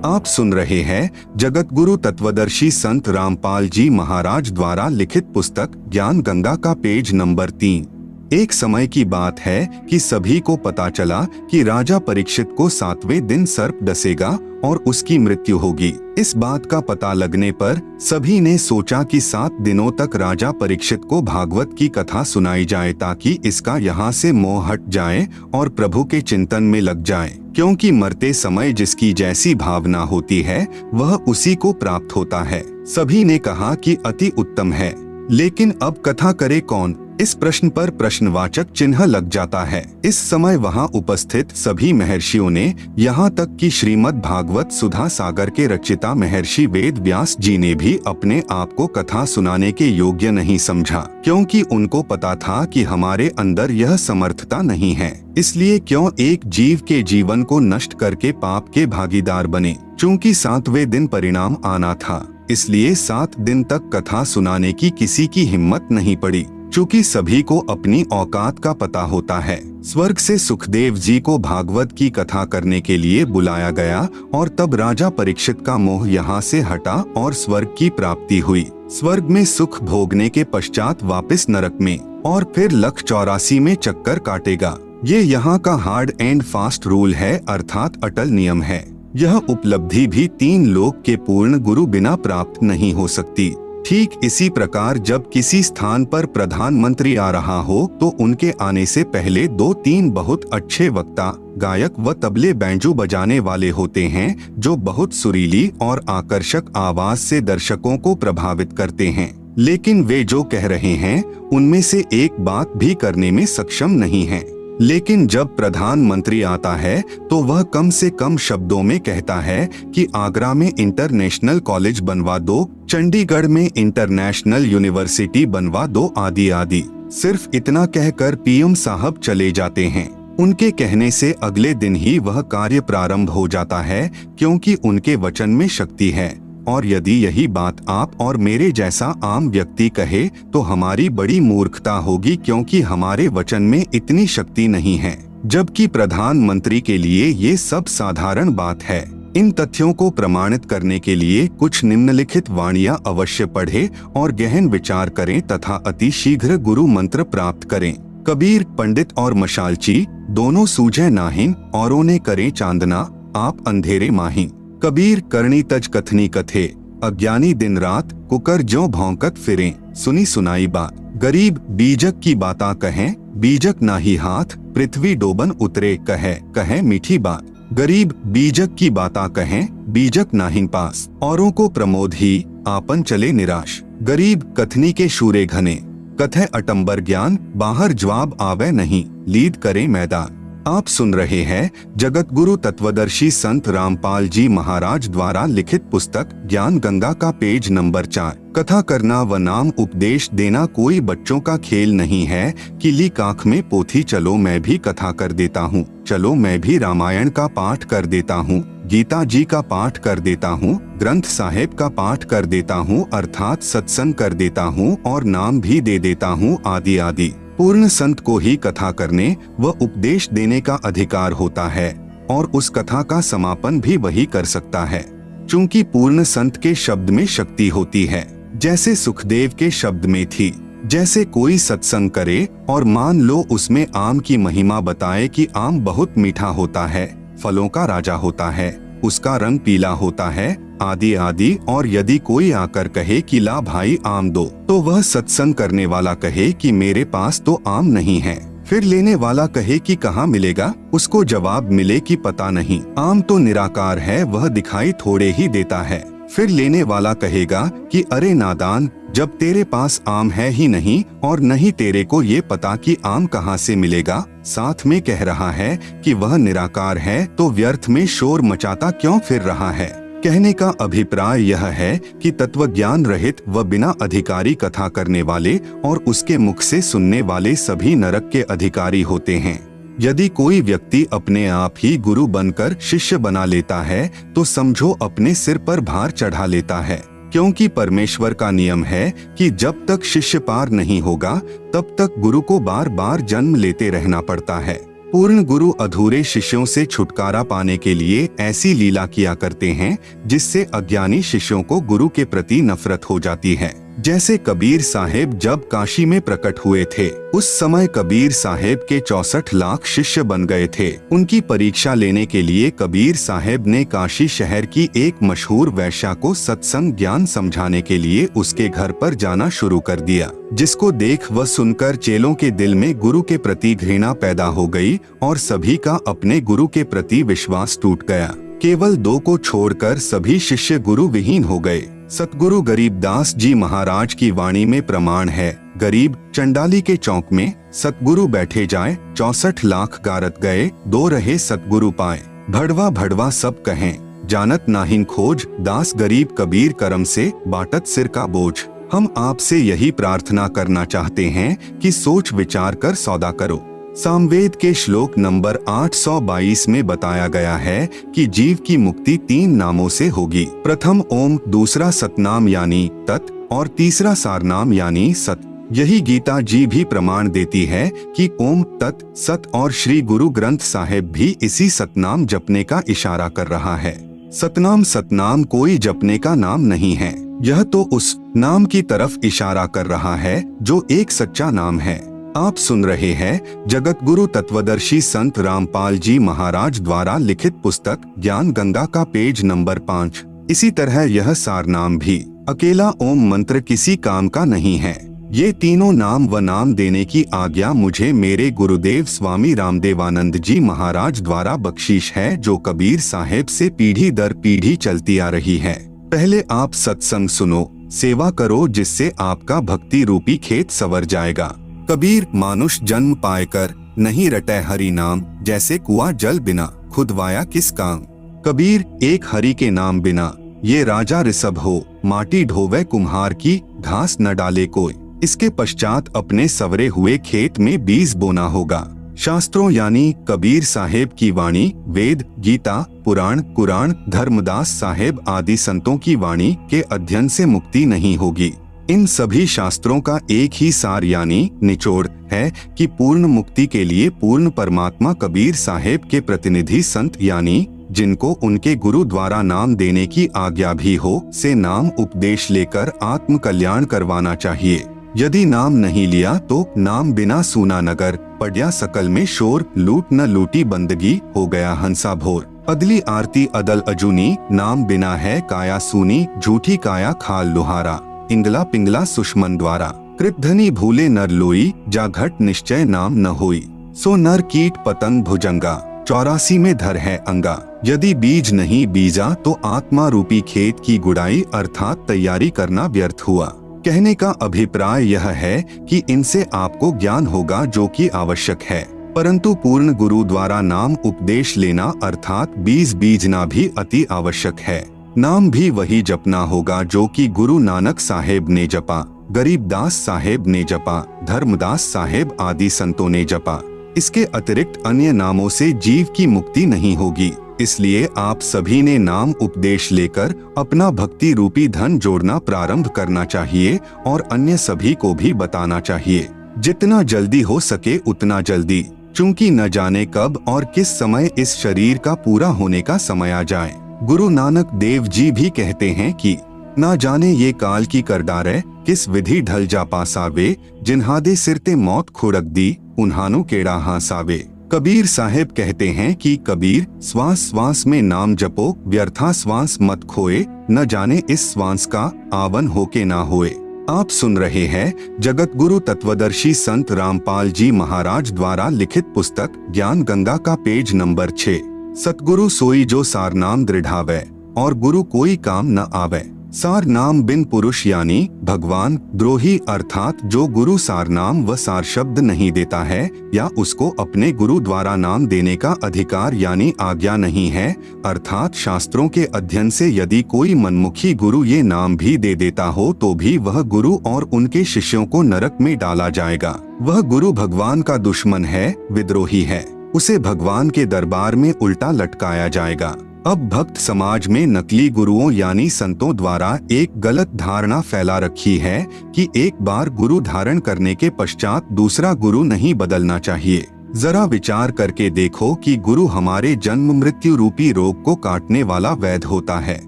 आप सुन रहे हैं जगत गुरु तत्वदर्शी संत रामपाल जी महाराज द्वारा लिखित पुस्तक ज्ञान गंगा का पेज नंबर 3। एक समय की बात है कि सभी को पता चला कि राजा परीक्षित को 7वें दिन सर्प डसेगा और उसकी मृत्यु होगी। इस बात का पता लगने पर सभी ने सोचा कि 7 दिनों तक राजा परीक्षित को भागवत की कथा सुनाई जाए ताकि इसका यहाँ से मोह हट जाए और प्रभु के चिंतन में लग जाए, क्योंकि मरते समय जिसकी जैसी भावना होती है वह उसी को प्राप्त होता है। सभी ने कहा कि अति उत्तम है, लेकिन अब कथा करे कौन? इस प्रश्न पर प्रश्नवाचक चिन्ह लग जाता है। इस समय वहां उपस्थित सभी महर्षियों ने, यहाँ तक कि श्रीमद् भागवत सुधा सागर के रचिता महर्षि वेद व्यास जी ने भी अपने आप को कथा सुनाने के योग्य नहीं समझा, क्योंकि उनको पता था कि हमारे अंदर यह समर्थता नहीं है। इसलिए क्यों एक जीव के जीवन को नष्ट करके पाप के भागीदार बने। चूँकि 7वें दिन परिणाम आना था, इसलिए 7 दिन तक कथा सुनाने की किसी की हिम्मत नहीं पड़ी। चूँकि सभी को अपनी औकात का पता होता है, स्वर्ग से सुखदेव जी को भागवत की कथा करने के लिए बुलाया गया और तब राजा परीक्षित का मोह यहाँ से हटा और स्वर्ग की प्राप्ति हुई। स्वर्ग में सुख भोगने के पश्चात वापस नरक में और फिर 184 में चक्कर काटेगा। ये यहाँ का हार्ड एंड फास्ट रूल है, अर्थात अटल नियम है। यह उपलब्धि भी 3 लोक के पूर्ण गुरु बिना प्राप्त नहीं हो सकती। ठीक इसी प्रकार जब किसी स्थान पर प्रधानमंत्री आ रहा हो तो उनके आने से पहले 2-3 बहुत अच्छे वक्ता, गायक व तबले बैंजो बजाने वाले होते हैं, जो बहुत सुरीली और आकर्षक आवाज से दर्शकों को प्रभावित करते हैं। लेकिन वे जो कह रहे हैं उनमें से एक बात भी करने में सक्षम नहीं है। लेकिन जब प्रधानमंत्री आता है तो वह कम से कम शब्दों में कहता है कि आगरा में इंटरनेशनल कॉलेज बनवा दो, चंडीगढ़ में इंटरनेशनल यूनिवर्सिटी बनवा दो, आदि आदि। सिर्फ इतना कहकर पीएम साहब चले जाते हैं। उनके कहने से अगले दिन ही वह कार्य प्रारंभ हो जाता है, क्योंकि उनके वचन में शक्ति है। और यदि यही बात आप और मेरे जैसा आम व्यक्ति कहे तो हमारी बड़ी मूर्खता होगी, क्योंकि हमारे वचन में इतनी शक्ति नहीं है, जबकि प्रधानमंत्री के लिए ये सब साधारण बात है। इन तथ्यों को प्रमाणित करने के लिए कुछ निम्नलिखित वाणियां अवश्य पढ़ें और गहन विचार करें तथा अति शीघ्र गुरु मंत्र प्राप्त करें। कबीर पंडित और मशालची दोनों सूझे नाहिन, औरों ने करे चांदना, आप अंधेरे माहिन। कबीर करनी तज कथनी कथे, अज्ञानी दिन रात कुकर ज्यों भौंकत फिरें, सुनी सुनाई बात। गरीब बीजक की बाता कहें, बीजक नाही हाथ, पृथ्वी डोबन उतरे, कहे कहे मीठी बात। गरीब बीजक की बाता कहें, बीजक नाहिन पास, औरों को प्रमोद ही, आपन चले निराश। गरीब कथनी के शूरे घने, कथे अटंबर ज्ञान, बाहर जवाब आवे नहीं, लीद करे मैदान। आप सुन रहे हैं जगत गुरु तत्वदर्शी संत रामपाल जी महाराज द्वारा लिखित पुस्तक ज्ञान गंगा का पेज नंबर 4। कथा करना व नाम उपदेश देना कोई बच्चों का खेल नहीं है कि ली काख में पोथी, चलो मैं भी कथा कर देता हूँ, चलो मैं भी रामायण का पाठ कर देता हूँ, गीता जी का पाठ कर देता हूँ, ग्रंथ साहेब का पाठ कर देता हूँ, अर्थात सत्संग कर देता हूँ और नाम भी दे देता हूँ, आदि आदि। पूर्ण संत को ही कथा करने व उपदेश देने का अधिकार होता है और उस कथा का समापन भी वही कर सकता है। चूंकि पूर्ण संत के शब्द में शक्ति होती है, जैसे सुखदेव के शब्द में थी। जैसे कोई सत्संग करे और मान लो उसमें आम की महिमा बताए कि आम बहुत मीठा होता है, फलों का राजा होता है, उसका रंग पीला होता है, आदि आदि। और यदि कोई आकर कहे कि ला भाई आम दो, तो वह सत्संग करने वाला कहे कि मेरे पास तो आम नहीं है। फिर लेने वाला कहे कि कहाँ मिलेगा, उसको जवाब मिले कि पता नहीं, आम तो निराकार है, वह दिखाई थोड़े ही देता है। फिर लेने वाला कहेगा कि अरे नादान, जब तेरे पास आम है ही नहीं और नहीं तेरे को ये पता कि आम कहाँ से मिलेगा, साथ में कह रहा है कि वह निराकार है, तो व्यर्थ में शोर मचाता क्यों फिर रहा है। कहने का अभिप्राय यह है कि तत्व ज्ञान रहित व बिना अधिकारी कथा करने वाले और उसके मुख से सुनने वाले सभी नरक के अधिकारी होते हैं। यदि कोई व्यक्ति अपने आप ही गुरु बनकर शिष्य बना लेता है तो समझो अपने सिर पर भार चढ़ा लेता है, क्योंकि परमेश्वर का नियम है कि जब तक शिष्य पार नहीं होगा तब तक गुरु को बार बार जन्म लेते रहना पड़ता है। पूर्ण गुरु अधूरे शिष्यों से छुटकारा पाने के लिए ऐसी लीला किया करते हैं जिससे अज्ञानी शिष्यों को गुरु के प्रति नफरत हो जाती है। जैसे कबीर साहेब जब काशी में प्रकट हुए थे, उस समय कबीर साहेब के 64 लाख शिष्य बन गए थे। उनकी परीक्षा लेने के लिए कबीर साहेब ने काशी शहर की एक मशहूर वैश्या को सत्संग ज्ञान समझाने के लिए उसके घर पर जाना शुरू कर दिया, जिसको देख व सुनकर चेलों के दिल में गुरु के प्रति घृणा पैदा हो गई और सभी का अपने गुरु के प्रति विश्वास टूट गया। केवल 2 को छोड़कर सभी शिष्य गुरु विहीन हो गए। सतगुरु गरीबदास जी महाराज की वाणी में प्रमाण है, गरीब चंडाली के चौक में सतगुरु बैठे जाए, 64 लाख गारत गए, 2 रहे सतगुरु पाए। भड़वा भड़वा सब कहें, जानत नाहिन खोज, दास गरीब कबीर करम से बाटत सिर का बोझ। हम आपसे यही प्रार्थना करना चाहते हैं कि सोच विचार कर सौदा करो। सामवेद के श्लोक नंबर 822 में बताया गया है कि जीव की मुक्ति 3 नामों से होगी। प्रथम ओम, दूसरा सतनाम यानी तत् और तीसरा सारनाम यानी सत। यही गीता जी भी प्रमाण देती है कि ओम, तत्, सत और श्री गुरु ग्रंथ साहिब भी इसी सतनाम जपने का इशारा कर रहा है। सतनाम कोई जपने का नाम नहीं है, यह तो उस नाम की तरफ इशारा कर रहा है जो एक सच्चा नाम है। आप सुन रहे हैं जगत गुरु तत्वदर्शी संत रामपाल जी महाराज द्वारा लिखित पुस्तक ज्ञान गंगा का पेज नंबर 5। इसी तरह यह सारनाम भी अकेला ओम मंत्र किसी काम का नहीं है। ये तीनों नाम व नाम देने की आज्ञा मुझे मेरे गुरुदेव स्वामी रामदेवानंद जी महाराज द्वारा बख्शीश है, जो कबीर साहेब से पीढ़ी दर पीढ़ी चलती आ रही है। पहले आप सत्संग सुनो, सेवा करो, जिससे आपका भक्ति रूपी खेत संवर जाएगा। कबीर मानुष जन्म पाएकर नहीं रटे हरि नाम, जैसे कुआं जल बिना खुदवाया किस काम। कबीर एक हरि के नाम बिना ये राजा ऋषभ हो, माटी ढोवे कुम्हार की, घास न डाले कोई। इसके पश्चात अपने सवरे हुए खेत में बीज बोना होगा। शास्त्रों यानी कबीर साहेब की वाणी, वेद, गीता, पुराण, कुरान, धर्मदास साहेब आदि संतों की वाणी के अध्ययन से मुक्ति नहीं होगी। इन सभी शास्त्रों का एक ही सार यानी निचोड़ है कि पूर्ण मुक्ति के लिए पूर्ण परमात्मा कबीर साहेब के प्रतिनिधि संत यानी जिनको उनके गुरु द्वारा नाम देने की आज्ञा भी हो, से नाम उपदेश लेकर आत्म कल्याण करवाना चाहिए। यदि नाम नहीं लिया तो नाम बिना सूना नगर, पड़या सकल में शोर, लूट न लूटी बंदगी, हो गया हंसा भोर। अदली आरती अदल अजूनी, नाम बिना है काया सूनी, झूठी काया खाल लुहारा। इंगला पिंगला सुषमन द्वारा, कृतधनी भूले नर लोई, जा घट निश्चय नाम न होई। सो नर कीट पतंग भुजंगा, 84 में धर है अंगा। यदि बीज नहीं बीजा तो आत्मा रूपी खेत की गुड़ाई अर्थात तैयारी करना व्यर्थ हुआ। कहने का अभिप्राय यह है कि इनसे आपको ज्ञान होगा जो कि आवश्यक है, परंतु पूर्ण गुरु द्वारा नाम उपदेश लेना अर्थात बीज बीजना भी अति आवश्यक है। नाम भी वही जपना होगा जो कि गुरु नानक साहेब ने जपा, गरीबदास साहेब ने जपा, धर्मदास साहेब आदि संतों ने जपा। इसके अतिरिक्त अन्य नामों से जीव की मुक्ति नहीं होगी। इसलिए आप सभी ने नाम उपदेश लेकर अपना भक्ति रूपी धन जोड़ना प्रारंभ करना चाहिए और अन्य सभी को भी बताना चाहिए। जितना जल्दी हो सके उतना जल्दी, चूंकि न जाने कब और किस समय इस शरीर का पूरा होने का समय आ जाए। गुरु नानक देव जी भी कहते हैं कि ना जाने ये काल की कर डारे, किस विधि ढल जा पासावे, जिन्हादे सिरते मौत खुड़क दी, उन्हानो केड़ा हासावे। कबीर साहेब कहते हैं कि कबीर श्वास श्वास में नाम जपो, व्यर्था श्वास मत खोए, न जाने इस श्वास का आवन हो के ना होए। आप सुन रहे हैं जगत गुरु तत्वदर्शी संत रामपाल जी महाराज द्वारा लिखित पुस्तक ज्ञान गंगा का पेज नंबर 6। सतगुरु सोई जो सार नाम दृढ़ावे, और गुरु कोई काम न आवे। सार नाम बिन पुरुष यानी भगवान द्रोही, अर्थात जो गुरु सार नाम व सार शब्द नहीं देता है या उसको अपने गुरु द्वारा नाम देने का अधिकार यानी आज्ञा नहीं है, अर्थात शास्त्रों के अध्ययन से यदि कोई मनमुखी गुरु ये नाम भी दे देता हो तो भी वह गुरु और उनके शिष्यों को नरक में डाला जाएगा। वह गुरु भगवान का दुश्मन है, विद्रोही है, उसे भगवान के दरबार में उल्टा लटकाया जाएगा। अब भक्त समाज में नकली गुरुओं यानी संतों द्वारा एक गलत धारणा फैला रखी है कि एक बार गुरु धारण करने के पश्चात दूसरा गुरु नहीं बदलना चाहिए। जरा विचार करके देखो कि गुरु हमारे जन्म मृत्यु रूपी रोग को काटने वाला वैद्य होता है।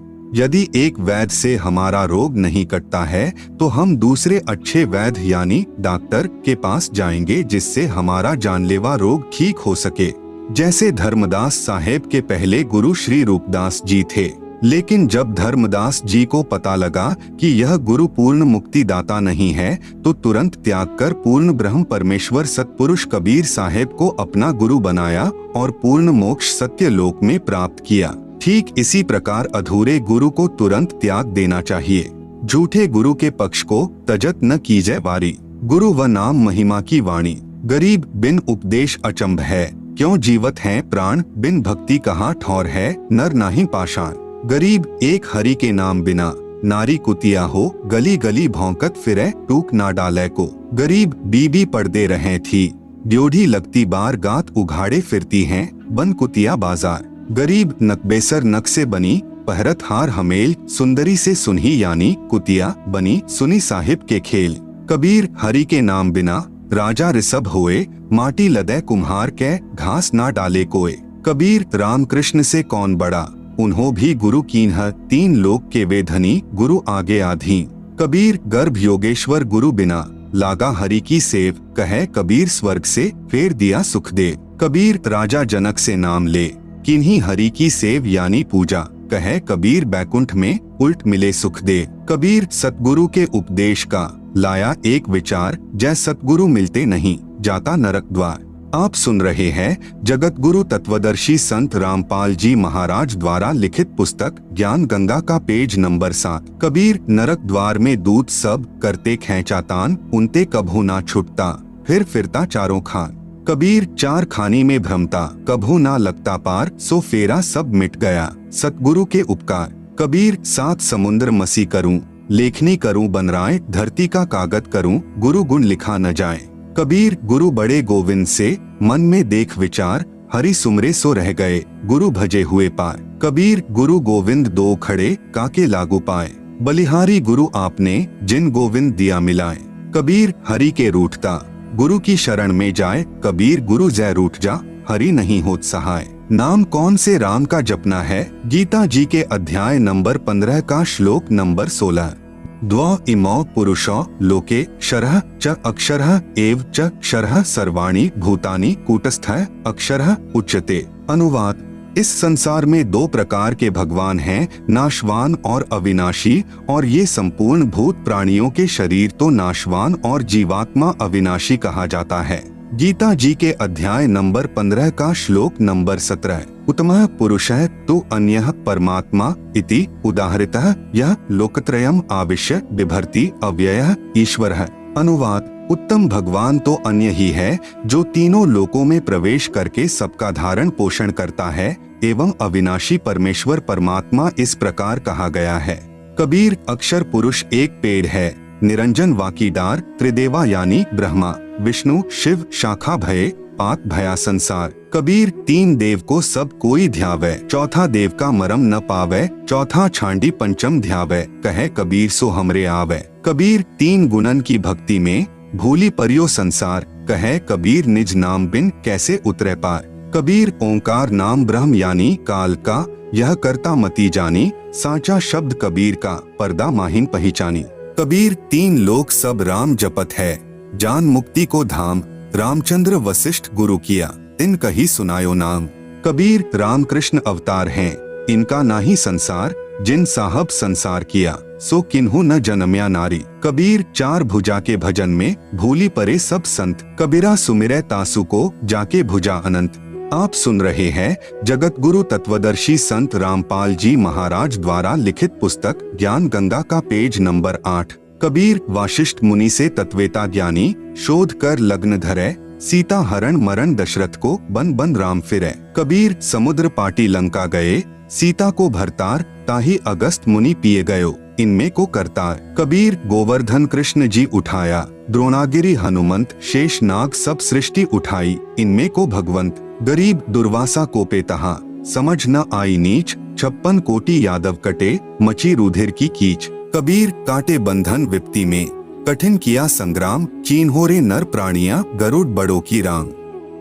यदि एक वैद्य से हमारा रोग नहीं कटता है तो हम दूसरे अच्छे वैद्य यानी डॉक्टर के पास जाएंगे, जिससे हमारा जानलेवा रोग ठीक हो सके। जैसे धर्मदास साहेब के पहले गुरु श्री रूपदास जी थे, लेकिन जब धर्मदास जी को पता लगा कि यह गुरु पूर्ण मुक्तिदाता नहीं है तो तुरंत त्याग कर पूर्ण ब्रह्म परमेश्वर सतपुरुष कबीर साहेब को अपना गुरु बनाया और पूर्ण मोक्ष सत्य लोक में प्राप्त किया। ठीक इसी प्रकार अधूरे गुरु को तुरंत त्याग देना चाहिए। झूठे गुरु के पक्ष को तजत न कीजय वारी, गुरु व नाम महिमा की वाणी। गरीब बिन उपदेश अचंभ है, क्यों जीवत हैं प्राण, बिन भक्ति कहाँ ठौर है, नर नाही पाषाण। गरीब एक हरि के नाम बिना, नारी कुतिया हो, गली गली भौंकत फिरे, टूक ना डाले को। गरीब बीबी पर्दे रहे थी, ड्योढ़ी लगती बार गात उघाड़े फिरती हैं, बन कुतिया बाजार। गरीब नकबेसर नक से बनी, पहरत हार हमेल, सुंदरी से सुनही यानी कुतिया बनी, सुनी साहिब के खेल। कबीर हरि के नाम बिना, राजा ऋषभ होए, माटी लदे कुम्हार के, घास ना डाले कोए। कबीर रामकृष्ण से कौन बड़ा, उन्हों भी गुरु कीन्ह, तीन लोक के वे धनी, गुरु आगे आधी। कबीर गर्भ योगेश्वर गुरु बिना, लागा हरि की सेव, कहे कबीर स्वर्ग से फेर दिया सुख दे। कबीर राजा जनक से नाम ले, किन्हीं हरि की सेव यानी पूजा, कहे कबीर बैकुंठ में उल्ट मिले सुख दे। कबीर सतगुरु के उपदेश का लाया एक विचार, जय सतगुरु मिलते नहीं, जाता नरक द्वार। आप सुन रहे हैं जगत गुरु तत्वदर्शी संत रामपाल जी महाराज द्वारा लिखित पुस्तक ज्ञान गंगा का पेज नंबर 7। कबीर नरक द्वार में दूत सब करते खेचातान, उनते कभू ना छुटता, फिर फिरता चारों खान। कबीर चार खानी में भ्रमता, कभू ना लगता पार, सो फेरा सब मिट गया सतगुरु के उपकार। कबीर सात समुद्र मसी करूं, लेखनी करूं बनराए, धरती का कागज करूं, गुरु गुण लिखा न जाए। कबीर गुरु बड़े गोविंद से, मन में देख विचार, हरि सुमरे सो रह गए, गुरु भजे हुए पार। कबीर गुरु गोविंद दो खड़े, काके लागू पाए, बलिहारी गुरु आपने, जिन गोविंद दिया मिलाए। कबीर हरि के रूठता, गुरु की शरण में जाए, कबीर गुरु जय रूठ जा, हरि नहीं होत सहाय। नाम कौन से राम का जपना है, गीता जी के अध्याय नंबर 15 का श्लोक नंबर 16। द्वौ इमौ पुरुषौ लोके क्षरः च अक्षरः एव च क्षरः सर्वाणि भूतानि कूटस्थः अक्षरः उच्यते। अनुवाद: इस संसार में दो प्रकार के भगवान हैं, नाशवान और अविनाशी, और ये संपूर्ण भूत प्राणियों के शरीर तो नाशवान और जीवात्मा अविनाशी कहा जाता है। गीता जी के अध्याय नंबर 15 का श्लोक नंबर 17। उत्तमः पुरुषः तु अन्यः परमात्मा इति उदाहृतः यः लोकत्रयम् आविश्य बिभर्ति अव्ययः ईश्वरः। अनुवाद: उत्तम भगवान तो अन्य ही है जो तीनों लोकों में प्रवेश करके सबका धारण पोषण करता है, एवं अविनाशी परमेश्वर परमात्मा इस प्रकार कहा गया है। कबीर अक्षर पुरुष एक पेड़ है, निरंजन वाकीदार, त्रिदेवा यानी ब्रह्मा विष्णु शिव शाखा भये, पात भया संसार। कबीर तीन देव को सब कोई ध्यावे, चौथा देव का मरम न पावे, चौथा छांडी पंचम ध्यावे, कहे कबीर सो हमरे आवे। कबीर तीन गुणन की भक्ति में भूली परियो संसार, कहे कबीर निज नाम बिन कैसे उतरे पार। कबीर ओंकार नाम ब्रह्म यानी काल का, यह करता मती जानी, साचा शब्द कबीर का, पर्दा माहिन पहचानी। कबीर तीन लोक सब राम जपत है, जान मुक्ति को धाम, रामचंद्र वशिष्ठ गुरु किया, तिन कही सुनायो नाम। कबीर रामकृष्ण अवतार हैं, इनका नाही संसार, जिन साहब संसार किया, सो किन्हु न जन्म्या नारी। कबीर चार भुजा के भजन में भूली परे सब संत, कबीरा सुमिरै तासु को, जाके भुजा अनंत। आप सुन रहे हैं जगत गुरु तत्वदर्शी संत रामपाल जी महाराज द्वारा लिखित पुस्तक ज्ञान गंगा का पेज नंबर 8। कबीर वाशिष्ठ मुनि से तत्वेता ज्ञानी, शोध कर लग्न धरे, सीता हरण मरण दशरथ को, बन बन राम फिरे। कबीर समुद्र पाटी लंका गए, सीता को भरतार, ताही अगस्त मुनि पिए गयो, इनमें को करतार। कबीर गोवर्धन कृष्ण जी उठाया, द्रोणागिरि हनुमंत, शेष नाग सब सृष्टि उठाई, इनमें को भगवंत। गरीब दुर्वासा को पेतहा, समझ न आई नीच, 56 कोटि यादव कटे, मची रुधिर की कीच। कबीर काटे बंधन विपत्ति में, कठिन किया संग्राम, चीन्होरे नर प्राणियां, गरुड़ बड़ों की रांग।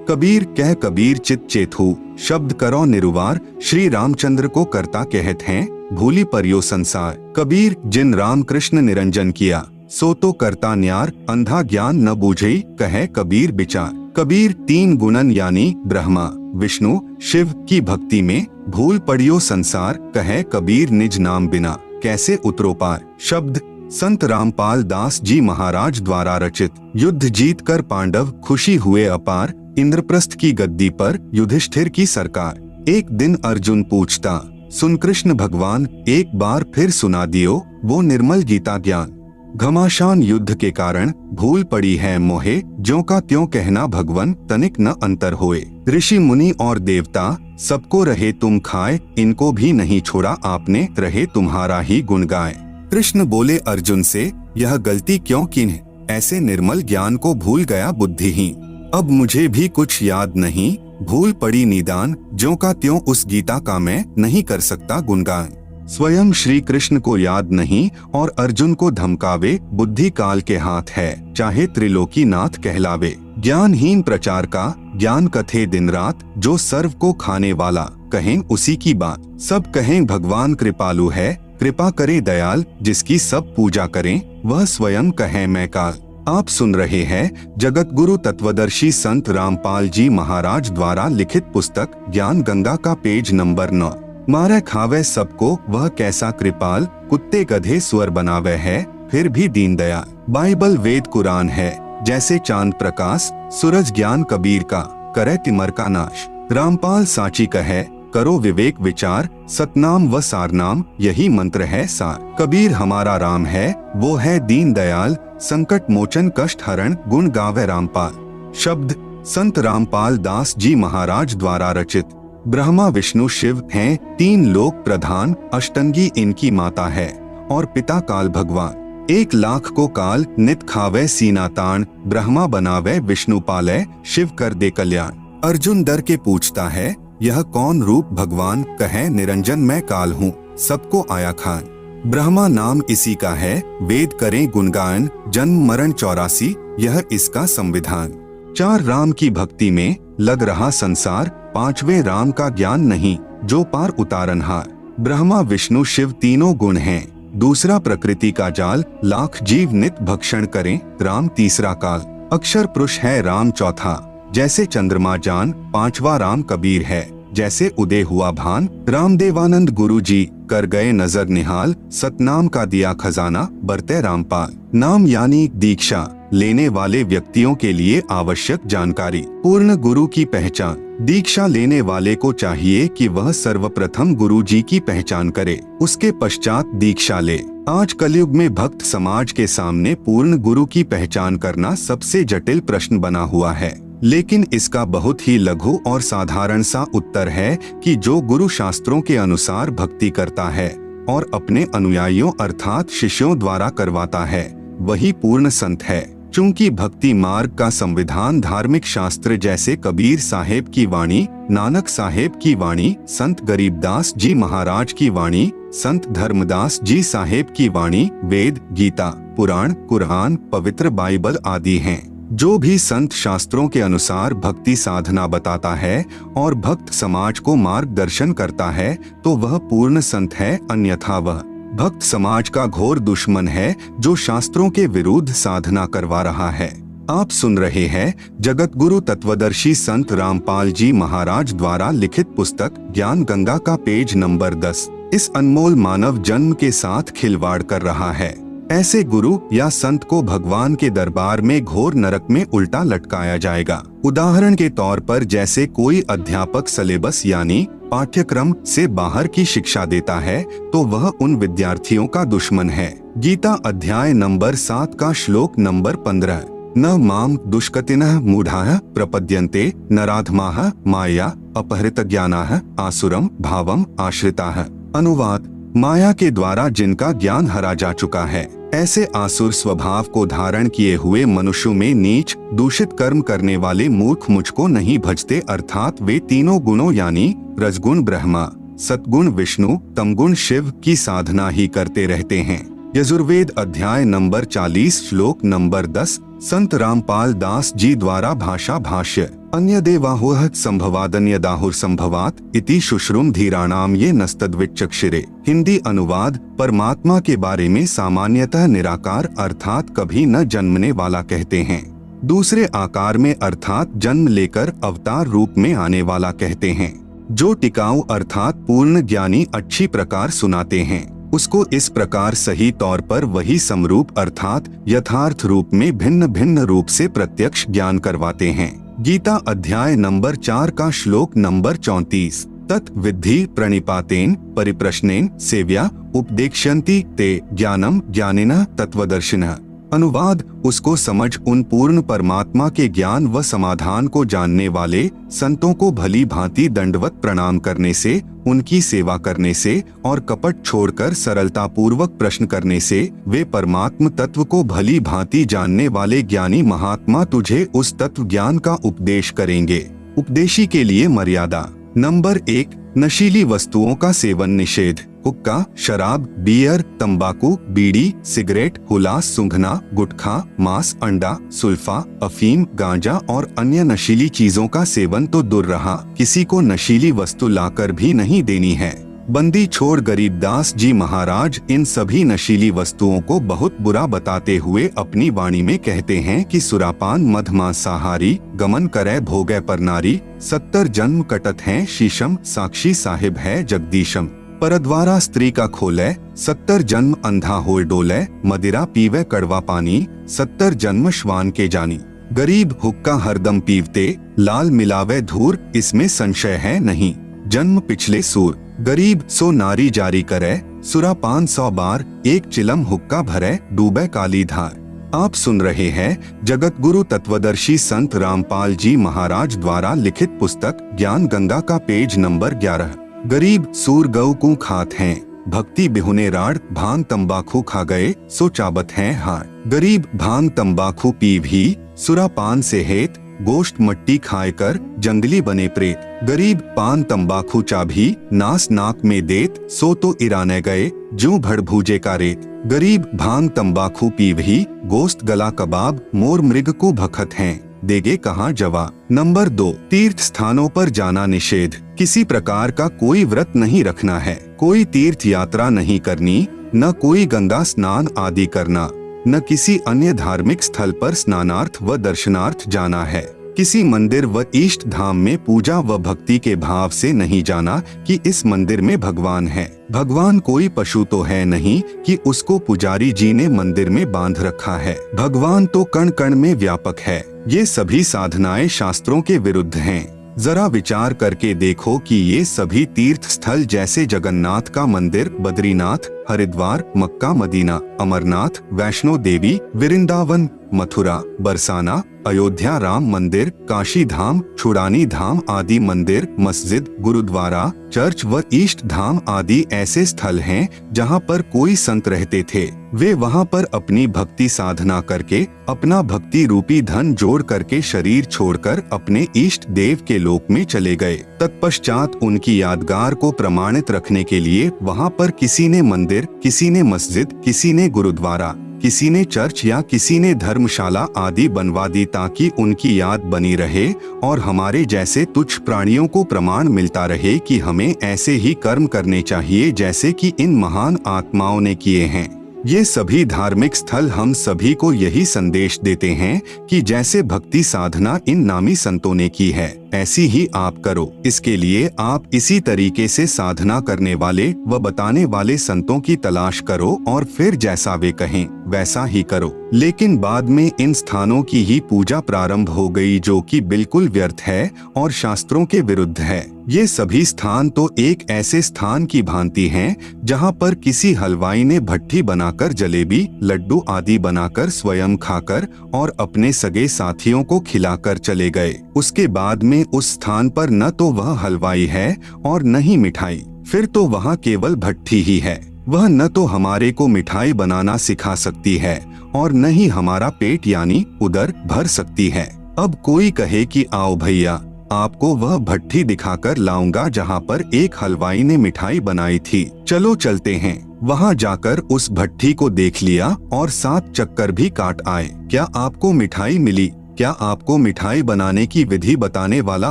कबीर कह कबीर चित चेथु, शब्द करो निरुवार, श्री रामचंद्र को करता कहत हैं, भूली परियो संसार। कबीर जिन राम कृष्ण निरंजन किया, सो तो करता न्यार, अंधा ज्ञान न बूझई, कहे कबीर विचार। कबीर तीन गुणन यानी ब्रह्मा विष्णु शिव की भक्ति में भूल पड़ियो संसार, कहे कबीर निज नाम बिना, कैसे उतरो पार। शब्द संत रामपाल दास जी महाराज द्वारा रचित। युद्ध जीत कर पांडव खुशी हुए अपार, इंद्रप्रस्थ की गद्दी पर युधिष्ठिर की सरकार। एक दिन अर्जुन पूछता, सुन कृष्ण भगवान, एक बार फिर सुना दियो वो निर्मल गीता ज्ञान। घमासान युद्ध के कारण भूल पड़ी है मोहे, ज्यों का त्यों कहना भगवन, तनिक न अंतर होए। ऋषि मुनि और देवता सबको रहे तुम खाए, इनको भी नहीं छोड़ा आपने, रहे तुम्हारा ही गुण गाए। कृष्ण बोले अर्जुन से, यह गलती क्यों की, ऐसे निर्मल ज्ञान को भूल गया बुद्धिहीन। अब मुझे भी कुछ याद नहीं, भूल पड़ी निदान, ज्यों का त्यों उस गीता का मैं नहीं कर सकता गुणगान। स्वयं श्री कृष्ण को याद नहीं और अर्जुन को धमकावे, बुद्धि काल के हाथ है, चाहे त्रिलोकी नाथ कहलावे। ज्ञानहीन प्रचार का ज्ञान कथे दिन रात, जो सर्व को खाने वाला कहें उसी की बात। सब कहें भगवान कृपालु है, कृपा करे दयाल, जिसकी सब पूजा करें वह स्वयं कहे मैं काल। आप सुन रहे हैं जगत गुरु तत्वदर्शी संत रामपाल जी महाराज द्वारा लिखित पुस्तक ज्ञान गंगा का पेज नंबर 9। मारे खावे सबको वह कैसा कृपाल, कुत्ते गधे स्वर बनावे है, फिर भी दीन दयाल। बाइबल वेद कुरान है, जैसे चांद प्रकाश, सूरज ज्ञान कबीर का, करे तिमर का नाश। रामपाल साची कहे, करो विवेक विचार, सतनाम व सारनाम यही मंत्र है सार। कबीर हमारा राम है, वो है दीन दयाल, संकट मोचन कष्ट हरण, गुण गावे रामपाल। शब्द संत रामपाल दास जी महाराज द्वारा रचित। ब्रह्मा विष्णु शिव हैं तीन लोक प्रधान, अष्टंगी इनकी माता है और पिता काल भगवान। 1,00,000 को काल नित खावे सीना तान, ब्रह्मा बनावे विष्णु पाले, शिव कर दे कल्याण। अर्जुन डर के पूछता है, यह कौन रूप भगवान, कहे निरंजन मैं काल हूँ, सबको आया खान। ब्रह्मा नाम इसी का है, वेद करें गुणगान, जन्म मरण 84 यह इसका संविधान। 4 राम की भक्ति में लग रहा संसार, 5वें राम का ज्ञान नहीं, जो पार उतारनहार। ब्रह्मा विष्णु शिव तीनों गुण हैं, दूसरा प्रकृति का जाल, लाख जीव नित भक्षण करें, राम तीसरा काल। अक्षर पुरुष है राम चौथा, जैसे चंद्रमा जान, 5वां राम कबीर है, जैसे उदय हुआ भान। रामदेवानंद गुरु जी कर गए नजर निहाल, सतनाम का दिया खजाना, बरते रामपाल। नाम यानी दीक्षा लेने वाले व्यक्तियों के लिए आवश्यक जानकारी। पूर्ण गुरु की पहचान। दीक्षा लेने वाले को चाहिए कि वह सर्वप्रथम गुरु जी की पहचान करे, उसके पश्चात दीक्षा ले। आज कलयुग में भक्त समाज के सामने पूर्ण गुरु की पहचान करना सबसे जटिल प्रश्न बना हुआ है, लेकिन इसका बहुत ही लघु और साधारण सा उत्तर है कि जो गुरु शास्त्रों के अनुसार भक्ति करता है और अपने अनुयायियों अर्थात शिष्यों द्वारा करवाता है, वही पूर्ण संत है। चूंकि भक्ति मार्ग का संविधान धार्मिक शास्त्र जैसे कबीर साहेब की वाणी, नानक साहेब की वाणी, संत गरीबदास जी महाराज की वाणी, संत धर्मदास जी साहेब की वाणी, वेद, गीता, पुराण, कुरान, पवित्र बाइबल आदि हैं। जो भी संत शास्त्रों के अनुसार भक्ति साधना बताता है और भक्त समाज को मार्गदर्शन करता है तो वह पूर्ण संत है, अन्यथा वह भक्त समाज का घोर दुश्मन है जो शास्त्रों के विरुद्ध साधना करवा रहा है। आप सुन रहे हैं जगत गुरु तत्वदर्शी संत रामपाल जी महाराज द्वारा लिखित पुस्तक ज्ञान गंगा का पेज नंबर 10। इस अनमोल मानव जन्म के साथ खिलवाड़ कर रहा है। ऐसे गुरु या संत को भगवान के दरबार में घोर नरक में उल्टा लटकाया जाएगा। उदाहरण के तौर पर जैसे कोई अध्यापक सिलेबस यानी पाठ्यक्रम से बाहर की शिक्षा देता है तो वह उन विद्यार्थियों का दुश्मन है। गीता अध्याय नंबर 7 का श्लोक नंबर 15। न माम दुष्कृतिनः मूढ़ाः प्रपद्यन्ते नराधमाः माया अपहृतज्ञानाः आसुरम भावम आश्रिताः। अनुवाद: माया के द्वारा जिनका ज्ञान हरा जा चुका है, ऐसे आसुर स्वभाव को धारण किए हुए मनुष्यों में नीच दूषित कर्म करने वाले मूर्ख मुझको नहीं भजते, अर्थात वे तीनों गुणों यानी रजगुण ब्रह्मा, सतगुण विष्णु, तमगुण शिव की साधना ही करते रहते हैं। यजुर्वेद अध्याय नंबर 40 श्लोक नंबर 10। संत रामपाल दास जी द्वारा भाषा भाष्य। अन्य देवाहुः संभवादन्यदाहुर संभवात इति शुश्रुम धीराणाम ये नस्तद्विचक्षिरे। हिंदी अनुवाद, परमात्मा के बारे में सामान्यतः निराकार अर्थात कभी न जन्मने वाला कहते हैं। दूसरे आकार में अर्थात जन्म लेकर अवतार रूप में आने वाला कहते हैं। जो टिकाऊ अर्थात पूर्ण ज्ञानी अच्छी प्रकार सुनाते हैं, उसको इस प्रकार सही तौर पर वही समरूप अर्थात यथार्थ रूप में भिन्न भिन्न रूप से प्रत्यक्ष ज्ञान करवाते हैं। गीता अध्याय नंबर 4 का श्लोक नंबर 34। तत् विद्धि प्रणिपातेन परिप्रश्नेन सेव्या उपदेक्ष्यन्ति ते ज्ञानम ज्ञानिनः तत्वदर्शिनः। अनुवाद, उसको समझ उन पूर्ण परमात्मा के ज्ञान व समाधान को जानने वाले संतों को भली भांति दंडवत प्रणाम करने से, उनकी सेवा करने से और कपट छोड़कर सरलता पूर्वक प्रश्न करने से वे परमात्म तत्व को भली भांति जानने वाले ज्ञानी महात्मा तुझे उस तत्व ज्ञान का उपदेश करेंगे। उपदेशी के लिए मर्यादा। नंबर 1, नशीली वस्तुओं का सेवन निषेध। हुक्का, शराब, बियर, तंबाकू, बीड़ी, सिगरेट, हुलास, सूंघना, गुटखा, मांस, अंडा, सुल्फा, अफीम, गांजा और अन्य नशीली चीजों का सेवन तो दूर रहा, किसी को नशीली वस्तु लाकर भी नहीं देनी है। बंदी छोड़ गरीबदास जी महाराज इन सभी नशीली वस्तुओं को बहुत बुरा बताते हुए अपनी वाणी में कहते हैं कि सुरापान मधमांसाहारी, गमन करे भोगे पर नारी, 70 जन्म कटत हैं शीशम, साक्षी साहिब है जगदीशम। परद्वारा स्त्री का खोले, 70 जन्म अंधा होए डोले, मदिरा पीवे कड़वा पानी, 70 जन्म श्वान के जानी। गरीब हुक्का हरदम पीवते, लाल मिलावे धूर, इसमें संशय है नहीं, जन्म पिछले सूर। गरीब सो नारी जारी करे, सुरा 500 बार, एक चिलम हुक्का भरे, डूबे काली धार। आप सुन रहे हैं जगत गुरु तत्वदर्शी संत रामपाल जी महाराज द्वारा लिखित पुस्तक ज्ञान गंगा का पेज नंबर 11। गरीब सूर गऊ को खात हैं, भक्ति बिहुने राड़, भांग तंबाकू खा गए सो चाबत हैं हार। गरीब भांग तंबाकू पी भी, सुरा पान से हेत, गोश्त मट्टी खाए कर जंगली बने प्रेत। गरीब पान तंबाकू चाभी, नास नाक में देत, सो तो इराने गए जो भड़ भूजे का रेत। गरीब भांग तंबाकू पी भी, गोश्त गला कबाब, मोर मृग को भखत हैं, देगे कहाँ जवाब। नंबर 2, तीर्थ स्थानों पर जाना निषेध। किसी प्रकार का कोई व्रत नहीं रखना है, कोई तीर्थ यात्रा नहीं करनी, न कोई गंगा स्नान आदि करना, न किसी अन्य धार्मिक स्थल पर स्नानार्थ व दर्शनार्थ जाना है। किसी मंदिर व इष्ट धाम में पूजा व भक्ति के भाव से नहीं जाना कि इस मंदिर में भगवान है। भगवान कोई पशु तो है नहीं कि उसको पुजारी जी ने मंदिर में बांध रखा है। भगवान तो कण कण में व्यापक है। ये सभी साधनाएं शास्त्रों के विरुद्ध हैं। जरा विचार करके देखो कि ये सभी तीर्थ स्थल जैसे जगन्नाथ का मंदिर, बद्रीनाथ, हरिद्वार, मक्का मदीना, अमरनाथ, वैष्णो देवी, वृंदावन, मथुरा, बरसाना, अयोध्या राम मंदिर, काशी धाम, छुड़ानी धाम आदि मंदिर, मस्जिद, गुरुद्वारा, चर्च व इष्ट धाम आदि ऐसे स्थल हैं जहाँ पर कोई संत रहते थे। वे वहाँ पर अपनी भक्ति साधना करके अपना भक्ति रूपी धन जोड़ करके शरीर छोड़कर अपने इष्ट देव के लोक में चले गए। तत्पश्चात उनकी यादगार को प्रमाणित रखने के लिए वहाँ पर किसी ने मंदिर, किसी ने मस्जिद, किसी ने गुरुद्वारा, किसी ने चर्च या किसी ने धर्मशाला आदि बनवा दी ताकि उनकी याद बनी रहे और हमारे जैसे तुच्छ प्राणियों को प्रमाण मिलता रहे कि हमें ऐसे ही कर्म करने चाहिए जैसे कि इन महान आत्माओं ने किए हैं। ये सभी धार्मिक स्थल हम सभी को यही संदेश देते हैं कि जैसे भक्ति साधना इन नामी संतों ने की है ऐसी ही आप करो। इसके लिए आप इसी तरीके से साधना करने वाले व बताने वाले संतों की तलाश करो और फिर जैसा वे कहें वैसा ही करो। लेकिन बाद में इन स्थानों की ही पूजा प्रारंभ हो गई जो कि बिल्कुल व्यर्थ है और शास्त्रों के विरुद्ध है। ये सभी स्थान तो एक ऐसे स्थान की भांति हैं जहां पर किसी हलवाई ने भट्ठी बनाकर जलेबी, लड्डू आदि बनाकर स्वयं खाकर और अपने सगे साथियों को खिलाकर चले गए। उसके बाद में उस स्थान पर न तो वह हलवाई है और न ही मिठाई, फिर तो वहाँ केवल भट्ठी ही है। वह न तो हमारे को मिठाई बनाना सिखा सकती है और न ही हमारा पेट यानी उदर भर सकती है। अब कोई कहे कि आओ भैया, आपको वह भट्ठी दिखाकर लाऊंगा जहाँ पर एक हलवाई ने मिठाई बनाई थी, चलो चलते हैं। वहां जाकर उस भट्ठी को देख लिया और 7 चक्कर भी काट आए। क्या आपको मिठाई मिली? क्या आपको मिठाई बनाने की विधि बताने वाला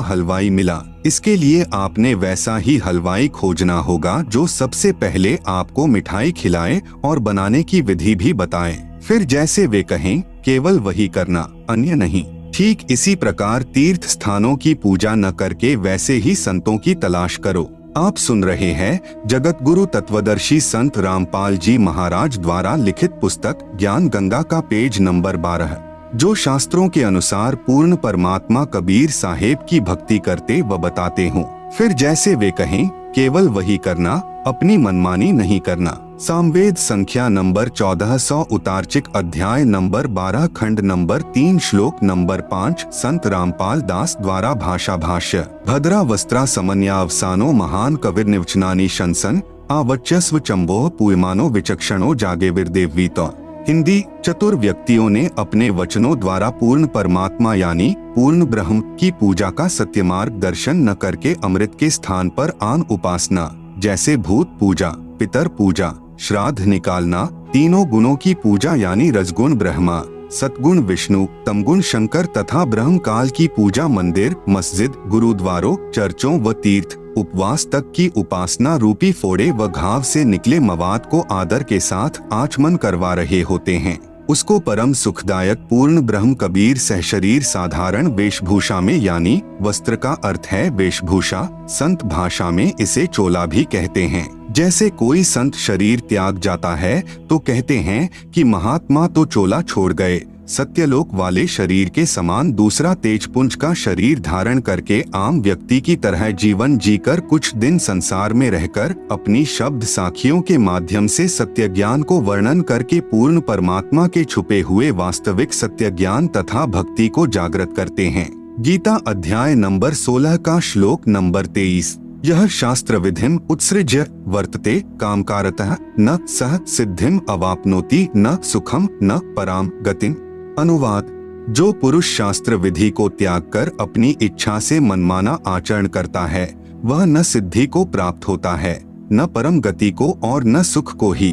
हलवाई मिला? इसके लिए आपने वैसा ही हलवाई खोजना होगा जो सबसे पहले आपको मिठाई खिलाए और बनाने की विधि भी बताए। फिर जैसे वे कहें केवल वही करना, अन्य नहीं। ठीक इसी प्रकार तीर्थ स्थानों की पूजा न करके वैसे ही संतों की तलाश करो। आप सुन रहे हैं जगत गुरु तत्वदर्शी संत रामपाल जी महाराज द्वारा लिखित पुस्तक ज्ञान गंगा का पेज नंबर 12, जो शास्त्रों के अनुसार पूर्ण परमात्मा कबीर साहेब की भक्ति करते व बताते हों। फिर जैसे वे कहें केवल वही करना, अपनी मनमानी नहीं करना। सामवेद संख्या नंबर 1400 उतारचिक अध्याय नंबर 12 खंड नंबर 3 श्लोक नंबर 5 संत रामपाल दास द्वारा भाषा भाष्य। भद्रा वस्त्रा समन्यावसानो महान कविर्निवचनानि शंसन आवच्यस्व चंबोह पूयमानो विचक्षणो जागे विरदेवीतो। हिंदी। चतुर व्यक्तियों ने अपने वचनों द्वारा पूर्ण परमात्मा यानी पूर्ण ब्रह्म की पूजा का सत्य मार्ग दर्शन न करके अमृत के स्थान पर आन उपासना जैसे भूत पूजा, पितर पूजा, श्राद्ध निकालना, तीनों गुणों की पूजा यानी रजगुण ब्रह्मा, सतगुण विष्णु, तमगुण शंकर तथा ब्रह्म काल की पूजा मंदिर, मस्जिद, गुरुद्वारों, चर्चों व तीर्थ, उपवास तक की उपासना रूपी फोड़े व घाव से निकले मवाद को आदर के साथ आचमन करवा रहे होते हैं। उसको परम सुखदायक पूर्ण ब्रह्म कबीर सहशरीर साधारण वेशभूषा में यानी वस्त्र का अर्थ है वेशभूषा, संत भाषा में इसे चोला भी कहते हैं। जैसे कोई संत शरीर त्याग जाता है तो कहते हैं कि महात्मा तो चोला छोड़ गए। सत्यलोक वाले शरीर के समान दूसरा तेजपुंज का शरीर धारण करके आम व्यक्ति की तरह जीवन जीकर कुछ दिन संसार में रहकर अपनी शब्द साखियों के माध्यम से सत्य ज्ञान को वर्णन करके पूर्ण परमात्मा के छुपे हुए वास्तविक सत्य ज्ञान तथा भक्ति को जागृत करते हैं। गीता अध्याय नंबर 16 का श्लोक नंबर 23। यह शास्त्र विधिम उत्सृज्य वर्तते कामकारतः न सह सिद्धिम अवाप्नोति न सुखम न पराम गतिम। अनुवाद। जो पुरुष शास्त्र विधि को त्याग कर अपनी इच्छा से मनमाना आचरण करता है वह न सिद्धि को प्राप्त होता है, न परम गति को और न सुख को ही।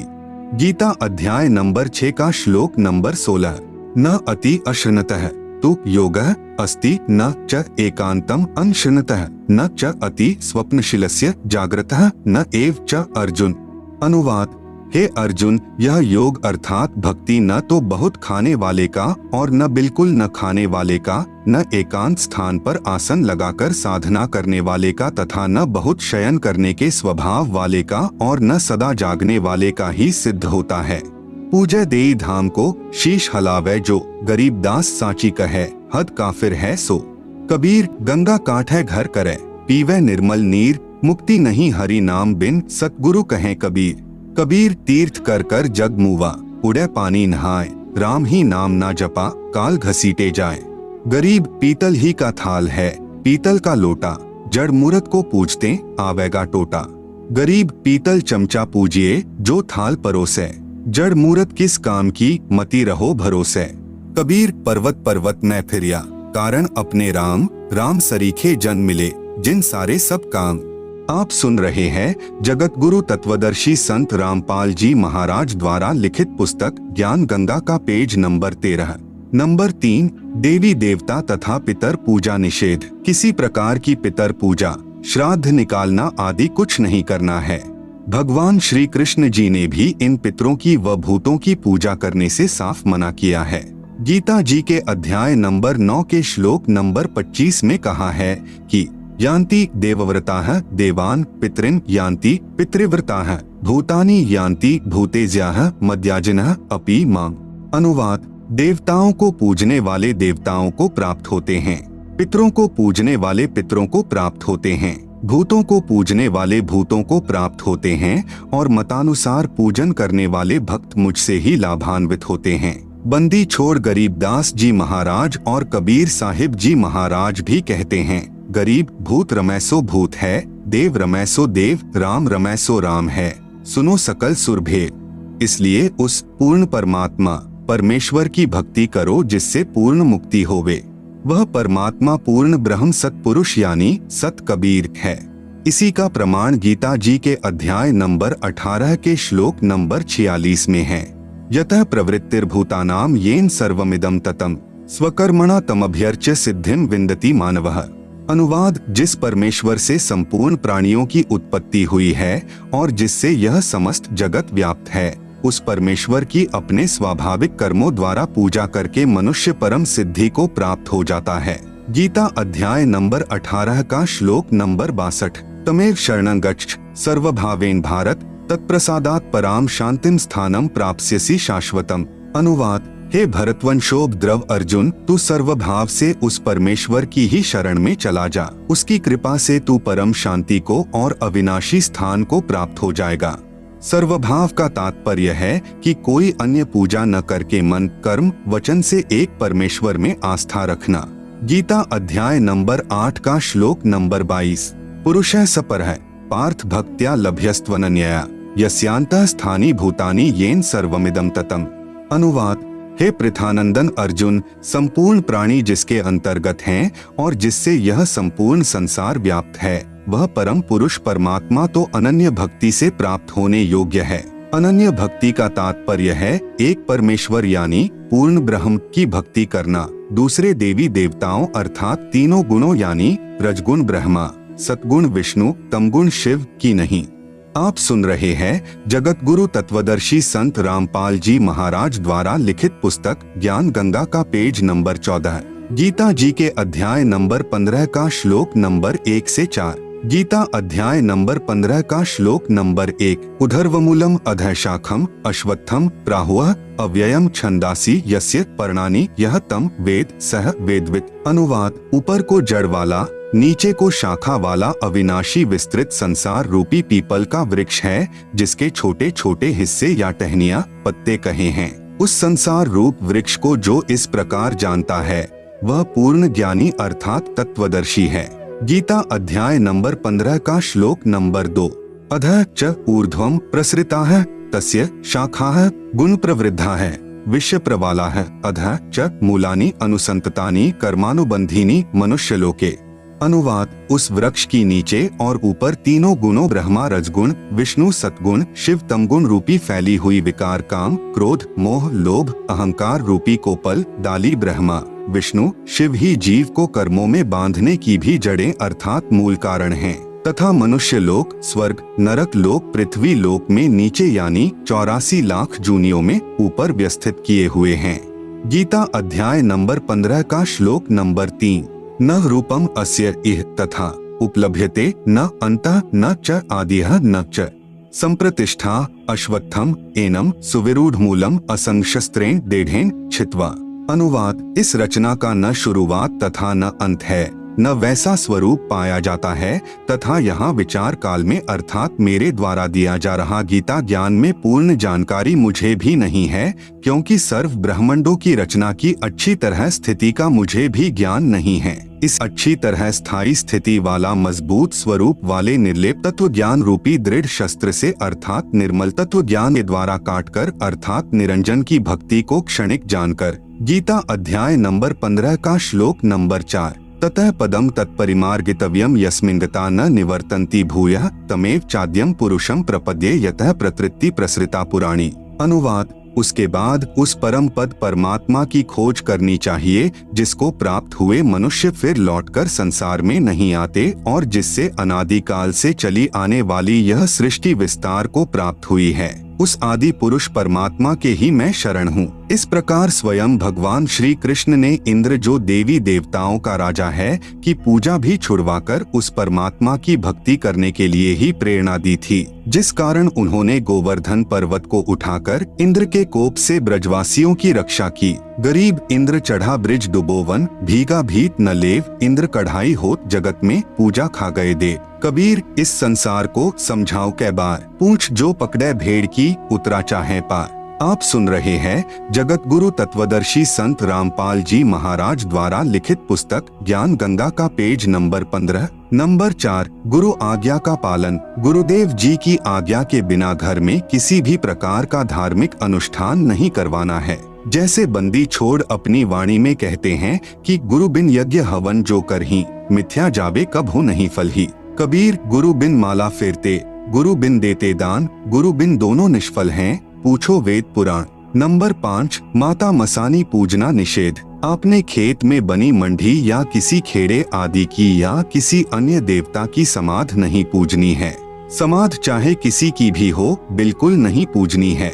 गीता अध्याय नंबर 6 का श्लोक नंबर 16। न अति अश्रनतः तु योगः अस्ति न च एकांतम अनश्रनतः न च अति स्वप्नशीलस्य जागृतः न एव च अर्जुन। अनुवाद। हे अर्जुन, यह योग अर्थात भक्ति न तो बहुत खाने वाले का और न बिल्कुल न खाने वाले का, न एकांत स्थान पर आसन लगाकर साधना करने वाले का तथा न बहुत शयन करने के स्वभाव वाले का और न सदा जागने वाले का ही सिद्ध होता है। पूजय देई धाम को शीश हलावे जो, गरीबदास साची कहे हद काफिर है सो। कबीर गंगा काठे घर करे पीवे निर्मल नीर, मुक्ति नहीं हरि नाम बिन सतगुरु कहे कबीर। कबीर तीर्थ कर कर जग मुवा, उड़े पानी नहाए, राम ही नाम ना जपा काल घसीटे जाए। गरीब पीतल ही का थाल है, पीतल का लोटा, जड़ मूर्त को पूजते आवेगा टोटा। गरीब पीतल चमचा पूजिए जो थाल परोसे, जड़ मूर्त किस काम की मती रहो भरोसे। कबीर पर्वत पर्वत में फिरिया, कारण अपने राम, राम सरीखे जन मिले जिन सारे सब काम। आप सुन रहे हैं जगत गुरु तत्वदर्शी संत रामपाल जी महाराज द्वारा लिखित पुस्तक ज्ञान गंगा का पेज नंबर 13 नंबर 3 देवी देवता तथा पितर पूजा निषेध। किसी प्रकार की पितर पूजा, श्राद्ध निकालना आदि कुछ नहीं करना है। भगवान श्री कृष्ण जी ने भी इन पितरों की व भूतों की पूजा करने से साफ मना किया है। गीता जी के अध्याय नंबर 9 के श्लोक नंबर 25 में कहा है कि यान्ति देवव्रताः देवान् पितॄन् यान्ति पितृव्रताः भूतानि यान्ति भूतेज्याः मद्याजिनः अपि माम्। अनुवाद। देवताओं को पूजने वाले देवताओं को प्राप्त होते हैं, पितरों को पूजने वाले पितरों को प्राप्त होते हैं, भूतों को पूजने वाले भूतों को प्राप्त होते हैं और मतानुसार पूजन करने वाले भक्त मुझसे ही लाभान्वित होते हैं। बंदी छोड़ गरीबदास जी महाराज और कबीर साहिब जी महाराज भी कहते हैं, गरीब भूत रमैसो भूत है, देव रमैसो देव, राम रमैसो राम है, सुनो सकल सुरभेद। इसलिए उस पूर्ण परमात्मा परमेश्वर की भक्ति करो जिससे पूर्ण मुक्ति होवे। वह परमात्मा पूर्ण ब्रह्म सतपुरुष यानी सत कबीर है। इसी का प्रमाण गीता जी के अध्याय नंबर 18 के श्लोक नंबर 46 में है। यतः प्रवृत्तिर्भूतानाम येन सर्वमिदं ततम् स्वकर्मणा तमभ्यर्च्य सिद्धिं विन्दति मानवः। अनुवाद, जिस परमेश्वर से संपूर्ण प्राणियों की उत्पत्ति हुई है और जिससे यह समस्त जगत व्याप्त है, उस परमेश्वर की अपने स्वाभाविक कर्मों द्वारा पूजा करके मनुष्य परम सिद्धि को प्राप्त हो जाता है। गीता अध्याय नंबर 18 का श्लोक नंबर 62। तमेव शरणं गच्छ सर्वभावेन भारत तत्प्रसादात् पराम शांतिम स्थानम प्राप्स्यसि शाश्वतम। अनुवाद, हे भरतवंशोभ द्रव अर्जुन, तू सर्वभाव से उस परमेश्वर की ही शरण में चला जा। उसकी कृपा से तू परम शांति को और अविनाशी स्थान को प्राप्त हो जाएगा। सर्वभाव का तात्पर्य है कि कोई अन्य पूजा न करके मन, कर्म, वचन से एक परमेश्वर में आस्था रखना। गीता अध्याय नंबर 8 का श्लोक नंबर 22। पुरुषः सपरः पार्थ भक्त्या लभ्यस्त्वनन्यया यस्यान्तः स्थानि भूतानि येन सर्वमिदं ततम्। अनुवाद, हे पृथानंदन अर्जुन, संपूर्ण प्राणी जिसके अंतर्गत हैं और जिससे यह संपूर्ण संसार व्याप्त है, वह परम पुरुष परमात्मा तो अनन्य भक्ति से प्राप्त होने योग्य है। अनन्य भक्ति का तात्पर्य है एक परमेश्वर यानी पूर्ण ब्रह्म की भक्ति करना, दूसरे देवी देवताओं अर्थात तीनों गुणों यानी रजगुण ब्रह्मा, सतगुण विष्णु, तमगुण शिव की नहीं। आप सुन रहे हैं जगत गुरु तत्वदर्शी संत रामपाल जी महाराज द्वारा लिखित पुस्तक ज्ञान गंगा का पेज नंबर 14, गीता जी के अध्याय नंबर 15 का श्लोक नंबर 1 से 4। गीता अध्याय नंबर 15 का श्लोक नंबर 1। उधर्वमूलम अधः शाखम अश्वत्थम प्राहुः अव्ययम छंदासी यस्य पर्णानि यह तम वेद सह वेदवित्। अनुवाद, ऊपर को जड़ वाला, नीचे को शाखा वाला अविनाशी विस्तृत संसार रूपी पीपल का वृक्ष है, जिसके छोटे छोटे हिस्से या टहनियां, पत्ते कहे हैं। उस संसार रूप वृक्ष को जो इस प्रकार जानता है, वह पूर्ण ज्ञानी अर्थात तत्वदर्शी है। गीता अध्याय नंबर 15 का श्लोक नंबर 2। अधः च ऊर्ध्वं प्रसृताः तस्य शाखाः गुण प्रवृद्धाः विश्व प्रवालाः अधः च मूलानि अनुसंततानि कर्मानुबंधीनि मनुष्यलोके। अनुवाद, उस वृक्ष की नीचे और ऊपर तीनों गुणों ब्रह्मा रजगुण, विष्णु सतगुण, शिव तमगुण रूपी फैली हुई विकार काम, क्रोध, मोह, लोभ, अहंकार रूपी कोपल डाली ब्रह्मा, विष्णु, शिव ही जीव को कर्मों में बांधने की भी जड़ें अर्थात मूल कारण हैं, तथा मनुष्य लोक, स्वर्ग, नरक लोक, पृथ्वी लोक में नीचे यानी 84 लाख जूनियों में ऊपर व्यवस्थित किए हुए हैं। गीता अध्याय नंबर 15 का श्लोक नंबर 3। न रूपम अस्य इह तथा उपलभ्यते न अंतः न च आदिह न च संप्रतिष्ठा अश्वत्थम एनम सुविरूढ़ मूलम असंशस्त्रेण देढ़ेन छित्वा। अनुवाद, इस रचना का न शुरुआत तथा न अंत है, न वैसा स्वरूप पाया जाता है तथा यहाँ विचार काल में अर्थात मेरे द्वारा दिया जा रहा गीता ज्ञान में पूर्ण जानकारी मुझे भी नहीं है, क्योंकि सर्व ब्रह्मांडों की रचना की अच्छी तरह स्थिति का मुझे भी ज्ञान नहीं है। इस अच्छी तरह स्थायी स्थिति वाला मजबूत स्वरूप वाले निर्लेप तत्व ज्ञान रूपी दृढ़ शस्त्र से अर्थात निर्मल तत्व ज्ञान के द्वारा काटकर अर्थात निरंजन की भक्ति को क्षणिक जानकर गीता अध्याय नंबर 15 का श्लोक नंबर 4। ततः पदम तत्परिमार्गितव्यम यस्मिंगता न निवर्तन्ति भूयः तमेव चाद्यम पुरुषम प्रपद्ये यतः प्रतृति प्रसृता पुराणी। अनुवाद, उसके बाद उस परम पद परमात्मा की खोज करनी चाहिए जिसको प्राप्त हुए मनुष्य फिर लौटकर संसार में नहीं आते और जिससे अनादिकाल से चली आने वाली यह सृष्टि विस्तार को प्राप्त हुई है। उस आदि पुरुष परमात्मा के ही मैं शरण हूँ। इस प्रकार स्वयं भगवान श्री कृष्ण ने इंद्र जो देवी देवताओं का राजा है की पूजा भी छुड़वाकर उस परमात्मा की भक्ति करने के लिए ही प्रेरणा दी थी, जिस कारण उन्होंने गोवर्धन पर्वत को उठाकर इंद्र के कोप से ब्रजवासियों की रक्षा की। गरीब इंद्र चढ़ा ब्रिज डुबोवन, भीगा भीत न लेव, इंद्र कढ़ाई होत जगत में, पूजा खा गए दे। कबीर, इस संसार को समझाओ कै बार, पूछ जो पकड़े भेड़ की, उतरा चाहे पार। आप सुन रहे हैं जगत गुरु तत्वदर्शी संत रामपाल जी महाराज द्वारा लिखित पुस्तक ज्ञान गंगा का पेज नंबर 15 नंबर 4। गुरु आज्ञा का पालन। गुरुदेव जी की आज्ञा के बिना घर में किसी भी प्रकार का धार्मिक अनुष्ठान नहीं करवाना है। जैसे बंदी छोड़ अपनी वाणी में कहते हैं कि गुरु बिन यज्ञ हवन जो कर ही, मिथ्या जावे कब हो नहीं फल ही। कबीर गुरु बिन माला फेरते, गुरु बिन देते दान, गुरु बिन दोनों निष्फल हैं, पूछो वेद पुराण। नंबर 5, माता मसानी पूजना निषेध। आपने खेत में बनी मंडी या किसी खेड़े आदि की या किसी अन्य देवता की समाध नहीं पूजनी है। समाध चाहे किसी की भी हो, बिल्कुल नहीं पूजनी है।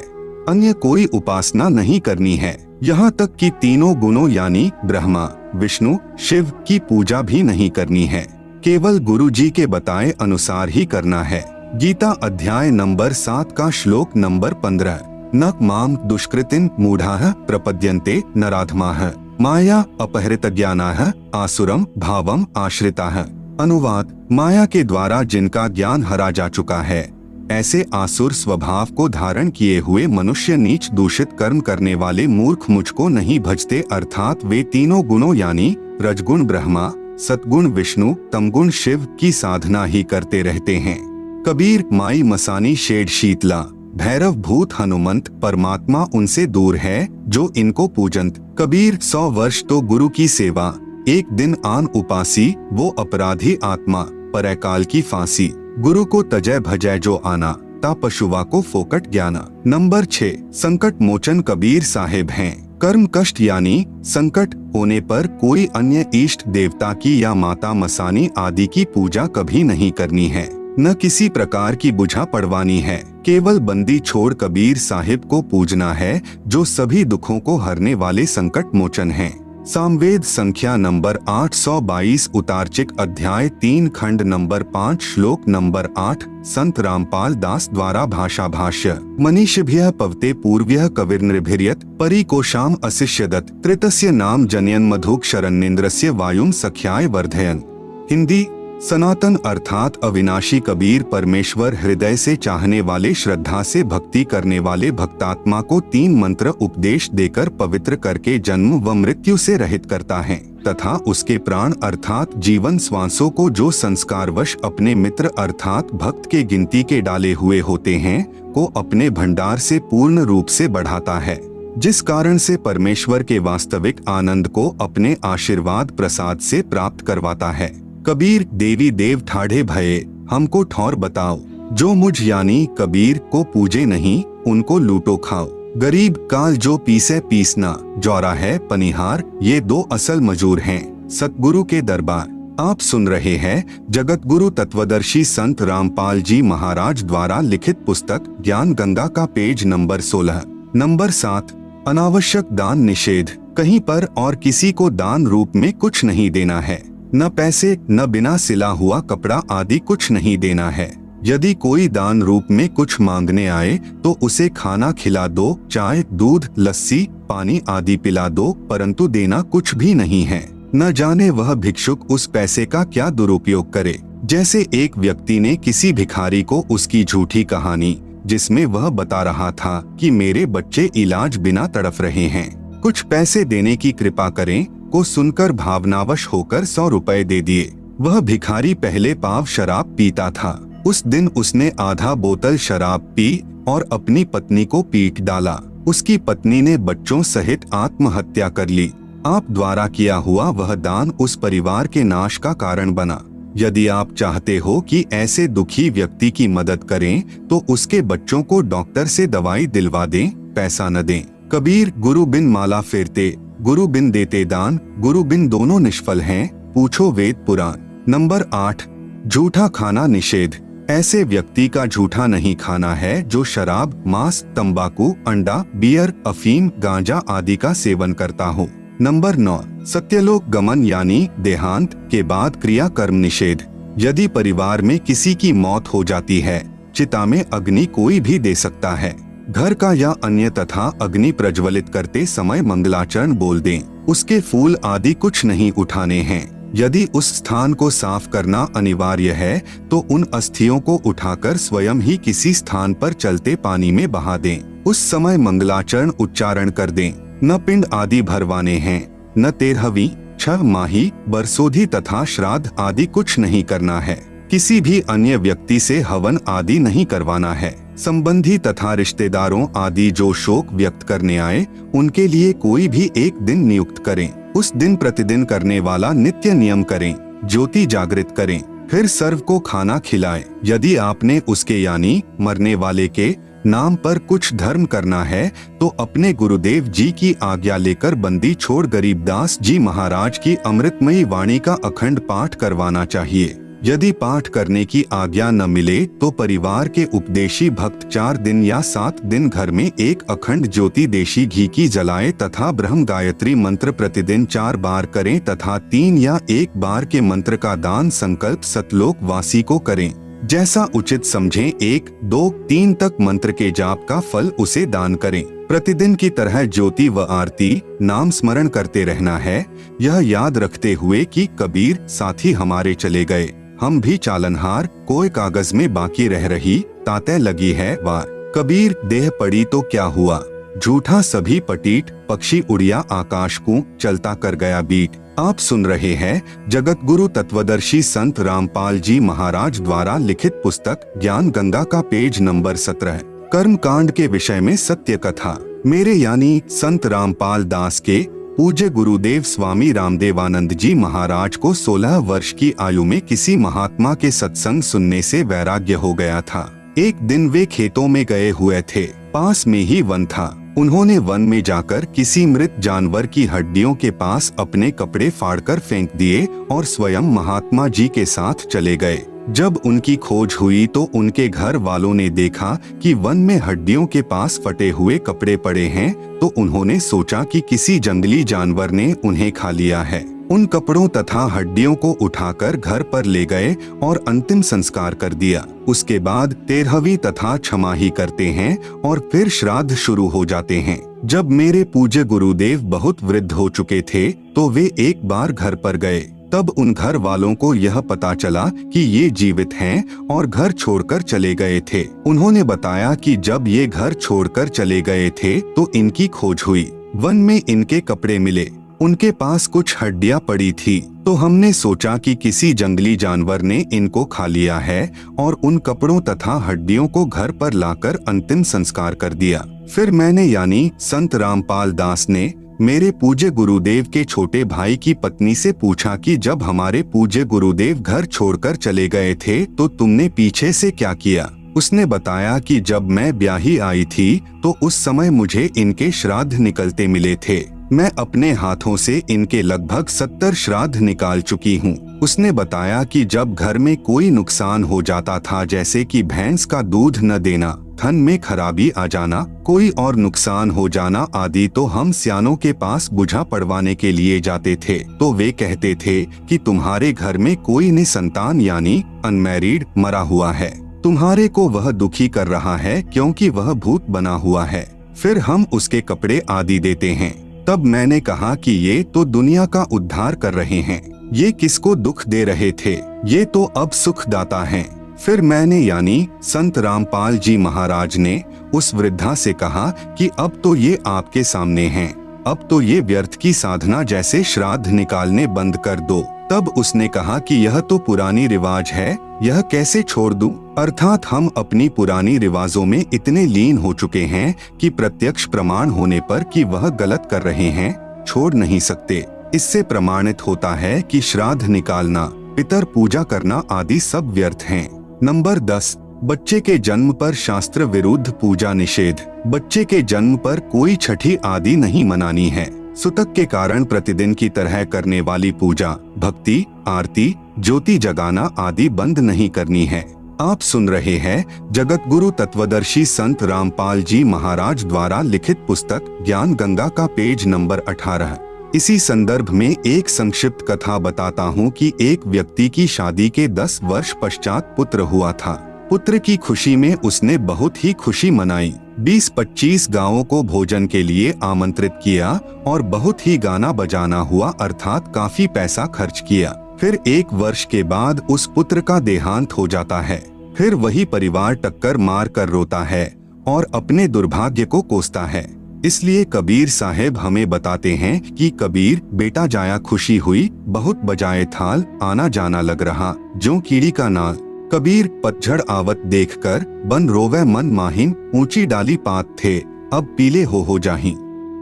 अन्य कोई उपासना नहीं करनी है। यहाँ तक कि तीनों गुणों यानी ब्रह्मा, विष्णु, शिव की पूजा भी नहीं करनी है। केवल गुरु जी के बताए अनुसार ही करना है। गीता अध्याय नंबर 7 का श्लोक नंबर 15, न माम दुष्कृतिन मूढ़ाः प्रपद्यन्ते नराधमाः माया अपहृत ज्ञानाः आसुरम भावम आश्रिताः। अनुवाद, माया के द्वारा जिनका ज्ञान हरा जा चुका है, ऐसे आसुर स्वभाव को धारण किए हुए मनुष्य नीच दूषित कर्म करने वाले मूर्ख मुझको नहीं भजते, अर्थात वे तीनों गुणों यानी रजगुण ब्रह्मा, सतगुण विष्णु, तमगुण शिव की साधना ही करते रहते हैं। कबीर माई मसानी शेड शीतला, भैरव भूत हनुमंत, परमात्मा उनसे दूर है जो इनको पूजंत। कबीर 100 वर्ष तो गुरु की सेवा, एक दिन आन उपासी, वो अपराधी आत्मा, परकाल की फांसी। गुरु को तजय भजय जो आना, ता पशुवा को फोकट ज्ञाना। नंबर 6, संकट मोचन कबीर साहेब हैं। कर्म कष्ट यानी संकट होने पर कोई अन्य इष्ट देवता की या माता मसानी आदि की पूजा कभी नहीं करनी है, न किसी प्रकार की बुझा पड़वानी है। केवल बंदी छोड़ कबीर साहिब को पूजना है, जो सभी दुखों को हरने वाले संकट मोचन हैं। सामवेद संख्या नंबर 822 उतारचिक अध्याय 3 खंड नंबर 5 श्लोक नंबर 8, संत रामपाल दास द्वारा भाषा भाष्य। मनीषिभ्यः पवते पूर्व्यः कविर्नृभिर्यत् परिकोशाम अशिष्यदत् त्रितस्य नाम जनयन मधुक शरण्येन्द्रस्य वायुम सख्याय वर्धयन। हिंदी, सनातन अर्थात अविनाशी कबीर परमेश्वर हृदय से चाहने वाले, श्रद्धा से भक्ति करने वाले भक्तात्मा को 3 मंत्र उपदेश देकर पवित्र करके जन्म व मृत्यु से रहित करता है तथा उसके प्राण अर्थात जीवन श्वासों को जो संस्कारवश अपने मित्र अर्थात भक्त के गिनती के डाले हुए होते हैं को अपने भंडार से पूर्ण रूप से बढ़ाता है, जिस कारण से परमेश्वर के वास्तविक आनंद को अपने आशीर्वाद प्रसाद से प्राप्त करवाता है। कबीर देवी देव ठाढ़े भये, हमको ठौर बताओ, जो मुझ यानी कबीर को पूजे नहीं, उनको लूटो खाओ। गरीब काल जो पीसे पीसना, जौरा है पनिहार, ये 2 असल मजूर हैं। सतगुरु के दरबार। आप सुन रहे हैं जगत गुरु तत्वदर्शी संत रामपाल जी महाराज द्वारा लिखित पुस्तक ज्ञान गंगा का पेज नंबर 16। नंबर 7, अनावश्यक दान निषेध। कहीं पर और किसी को दान रूप में कुछ नहीं देना है, न पैसे, न बिना सिला हुआ कपड़ा आदि कुछ नहीं देना है। यदि कोई दान रूप में कुछ मांगने आए तो उसे खाना खिला दो, चाय, दूध, लस्सी, पानी आदि पिला दो, परंतु देना कुछ भी नहीं है। न जाने वह भिक्षुक उस पैसे का क्या दुरुपयोग करे। जैसे एक व्यक्ति ने किसी भिखारी को उसकी झूठी कहानी, जिसमें वह बता रहा था कि मेरे बच्चे इलाज बिना तड़फ रहे हैं, कुछ पैसे देने की कृपा करें, को सुनकर भावनावश होकर 100 रुपए दे दिए। वह भिखारी पहले पाव शराब पीता था। उस दिन उसने आधा बोतल शराब पी और अपनी पत्नी को पीट डाला। उसकी पत्नी ने बच्चों सहित आत्महत्या कर ली। आप द्वारा किया हुआ वह दान उस परिवार के नाश का कारण बना। यदि आप चाहते हो कि ऐसे दुखी व्यक्ति की मदद करें तो उसके बच्चों को डॉक्टर से दवाई दिलवा दें, पैसा न दें। कबीर गुरु बिन माला फेरते, गुरु बिन देते दान, गुरु बिन दोनों निष्फल हैं, पूछो वेद पुराण। नंबर 8, झूठा खाना निषेध। ऐसे व्यक्ति का झूठा नहीं खाना है जो शराब, मांस, तंबाकू, अंडा, बियर, अफीम, गांजा आदि का सेवन करता हो। नंबर 9, सत्यलोक गमन यानी देहांत के बाद क्रिया कर्म निषेध। यदि परिवार में किसी की मौत हो जाती है, चिता में अग्नि कोई भी दे सकता है। घर का या अन्य तथा अग्नि प्रज्वलित करते समय मंगलाचरण बोल दें। उसके फूल आदि कुछ नहीं उठाने हैं। यदि उस स्थान को साफ करना अनिवार्य है तो उन अस्थियों को उठाकर स्वयं ही किसी स्थान पर चलते पानी में बहा दें। उस समय मंगलाचरण उच्चारण कर दें। न पिंड आदि भरवाने हैं, न 13वीं, 6 माही, बरसोधी तथा श्राद्ध आदि कुछ नहीं करना है। किसी भी अन्य व्यक्ति से हवन आदि नहीं करवाना है। संबंधी तथा रिश्तेदारों आदि जो शोक व्यक्त करने आए, उनके लिए कोई भी एक दिन नियुक्त करें। उस दिन प्रतिदिन करने वाला नित्य नियम करें। ज्योति जागृत करें। फिर सर्व को खाना खिलाए। यदि आपने उसके यानी मरने वाले के नाम पर कुछ धर्म करना है तो अपने गुरुदेव जी की आज्ञा लेकर बंदी छोड़ गरीबदास जी महाराज की अमृतमयी वाणी का अखंड पाठ करवाना चाहिए। यदि पाठ करने की आज्ञा न मिले तो परिवार के उपदेशी भक्त 4 दिन या 7 दिन घर में एक अखंड ज्योति देशी घी की जलाए तथा ब्रह्म गायत्री मंत्र प्रतिदिन 4 बार करें तथा 3 या 1 बार के मंत्र का दान संकल्प सतलोक वासी को करें। जैसा उचित समझें 1, 2, 3 तक मंत्र के जाप का फल उसे दान करें। प्रतिदिन की तरह ज्योति व आरती नाम स्मरण करते रहना है, यह याद रखते हुए कि कबीर साथी हमारे चले गए, हम भी चालनहार, कोई कागज में बाकी रह रही, ताते लगी है वार। कबीर देह पड़ी तो क्या हुआ, झूठा सभी पटीट, पक्षी उड़िया आकाश को, चलता कर गया बीट। आप सुन रहे हैं जगत गुरु तत्वदर्शी संत रामपाल जी महाराज द्वारा लिखित पुस्तक ज्ञान गंगा का पेज नंबर 17 कर्म कांड के विषय में सत्य कथा। मेरे यानी संत रामपाल दास के पूज्य गुरुदेव स्वामी रामदेवानंद जी महाराज को 16 वर्ष की आयु में किसी महात्मा के सत्संग सुनने से वैराग्य हो गया था। एक दिन वे खेतों में गए हुए थे, पास में ही वन था। उन्होंने वन में जाकर किसी मृत जानवर की हड्डियों के पास अपने कपड़े फाड़कर फेंक दिए और स्वयं महात्मा जी के साथ चले गए। जब उनकी खोज हुई तो उनके घर वालों ने देखा कि वन में हड्डियों के पास फटे हुए कपड़े पड़े हैं, तो उन्होंने सोचा कि किसी जंगली जानवर ने उन्हें खा लिया है। उन कपड़ों तथा हड्डियों को उठाकर घर पर ले गए और अंतिम संस्कार कर दिया। उसके बाद 13वीं तथा छमाही करते हैं और फिर श्राद्ध शुरू हो जाते हैं। जब मेरे पूज्य गुरुदेव बहुत वृद्ध हो चुके थे तो वे एक बार घर पर गए। तब उन घर वालों को यह पता चला कि ये जीवित हैं और घर छोड़कर चले गए थे। उन्होंने बताया कि जब ये घर छोड़कर चले गए थे तो इनकी खोज हुई। वन में इनके कपड़े मिले, उनके पास कुछ हड्डियां पड़ी थी, तो हमने सोचा कि किसी जंगली जानवर ने इनको खा लिया है और उन कपड़ों तथा हड्डियों को घर पर लाकर अंतिम संस्कार कर दिया। फिर मैंने यानी संत रामपाल दास ने मेरे पूज्य गुरुदेव के छोटे भाई की पत्नी से पूछा कि जब हमारे पूज्य गुरुदेव घर छोड़कर चले गए थे तो तुमने पीछे से क्या किया। उसने बताया कि जब मैं ब्याही आई थी तो उस समय मुझे इनके श्राद्ध निकलते मिले थे। मैं अपने हाथों से इनके लगभग 70 श्राद्ध निकाल चुकी हूँ। उसने बताया कि जब घर में कोई नुकसान हो जाता था, जैसे कि भैंस का दूध न देना, धन में खराबी आ जाना, कोई और नुकसान हो जाना आदि, तो हम सियानों के पास बुझा पड़वाने के लिए जाते थे। तो वे कहते थे कि तुम्हारे घर में कोई निसंतान यानी अनमैरिड मरा हुआ है, तुम्हारे को वह दुखी कर रहा है क्योंकि वह भूत बना हुआ है। फिर हम उसके कपड़े आदि देते हैं। तब मैंने कहा कि ये तो दुनिया का उद्धार कर रहे हैं, ये किसको दुख दे रहे थे, ये तो अब सुखदाता हैं। फिर मैंने यानी संत रामपाल जी महाराज ने उस वृद्धा से कहा कि अब तो ये आपके सामने हैं, अब तो ये व्यर्थ की साधना जैसे श्राद्ध निकालने बंद कर दो। तब उसने कहा कि यह तो पुरानी रिवाज है, यह कैसे छोड़ दूं? अर्थात हम अपनी पुरानी रिवाजों में इतने लीन हो चुके हैं कि प्रत्यक्ष प्रमाण होने पर कि वह गलत कर रहे हैं, छोड़ नहीं सकते। इससे प्रमाणित होता है कि श्राद्ध निकालना, पितर पूजा करना आदि सब व्यर्थ हैं। नंबर 10, बच्चे के जन्म पर शास्त्र विरुद्ध पूजा निषेध। बच्चे के जन्म पर कोई छठी आदि नहीं मनानी है। सुतक के कारण प्रतिदिन की तरह करने वाली पूजा, भक्ति, आरती, ज्योति जगाना आदि बंद नहीं करनी है। आप सुन रहे हैं जगत गुरु तत्वदर्शी संत रामपाल जी महाराज द्वारा लिखित पुस्तक ज्ञान गंगा का पेज नंबर 18। इसी संदर्भ में एक संक्षिप्त कथा बताता हूँ कि एक व्यक्ति की शादी के 10 वर्ष पश्चात पुत्र हुआ था। पुत्र की खुशी में उसने बहुत ही खुशी मनाई। 20-25 गांवों को भोजन के लिए आमंत्रित किया और बहुत ही गाना बजाना हुआ, अर्थात काफी पैसा खर्च किया। फिर 1 वर्ष के बाद उस पुत्र का देहांत हो जाता है। फिर वही परिवार टक्कर मार कर रोता है और अपने दुर्भाग्य को कोसता है। इसलिए कबीर साहेब हमें बताते हैं कि कबीर बेटा जाया खुशी हुई, बहुत बजाए थाल, आना जाना लग रहा जो कीड़ी का नाल। कबीर पतझड़ आवत देखकर बन रोवे मन माहिन, ऊंची डाली पात थे अब पीले हो जाही।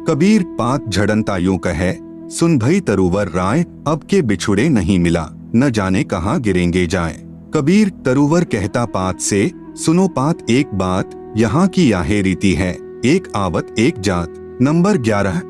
कबीर पात झड़नता यूं कहे, सुन भई तरुवर राय अब के बिछुड़े नहीं मिला। न जाने कहाँ गिरेंगे जाए। कबीर तरुवर कहता पात से, सुनो पात एक बात, यहाँ की याहे रीति है, एक आवत एक जात। नंबर 11,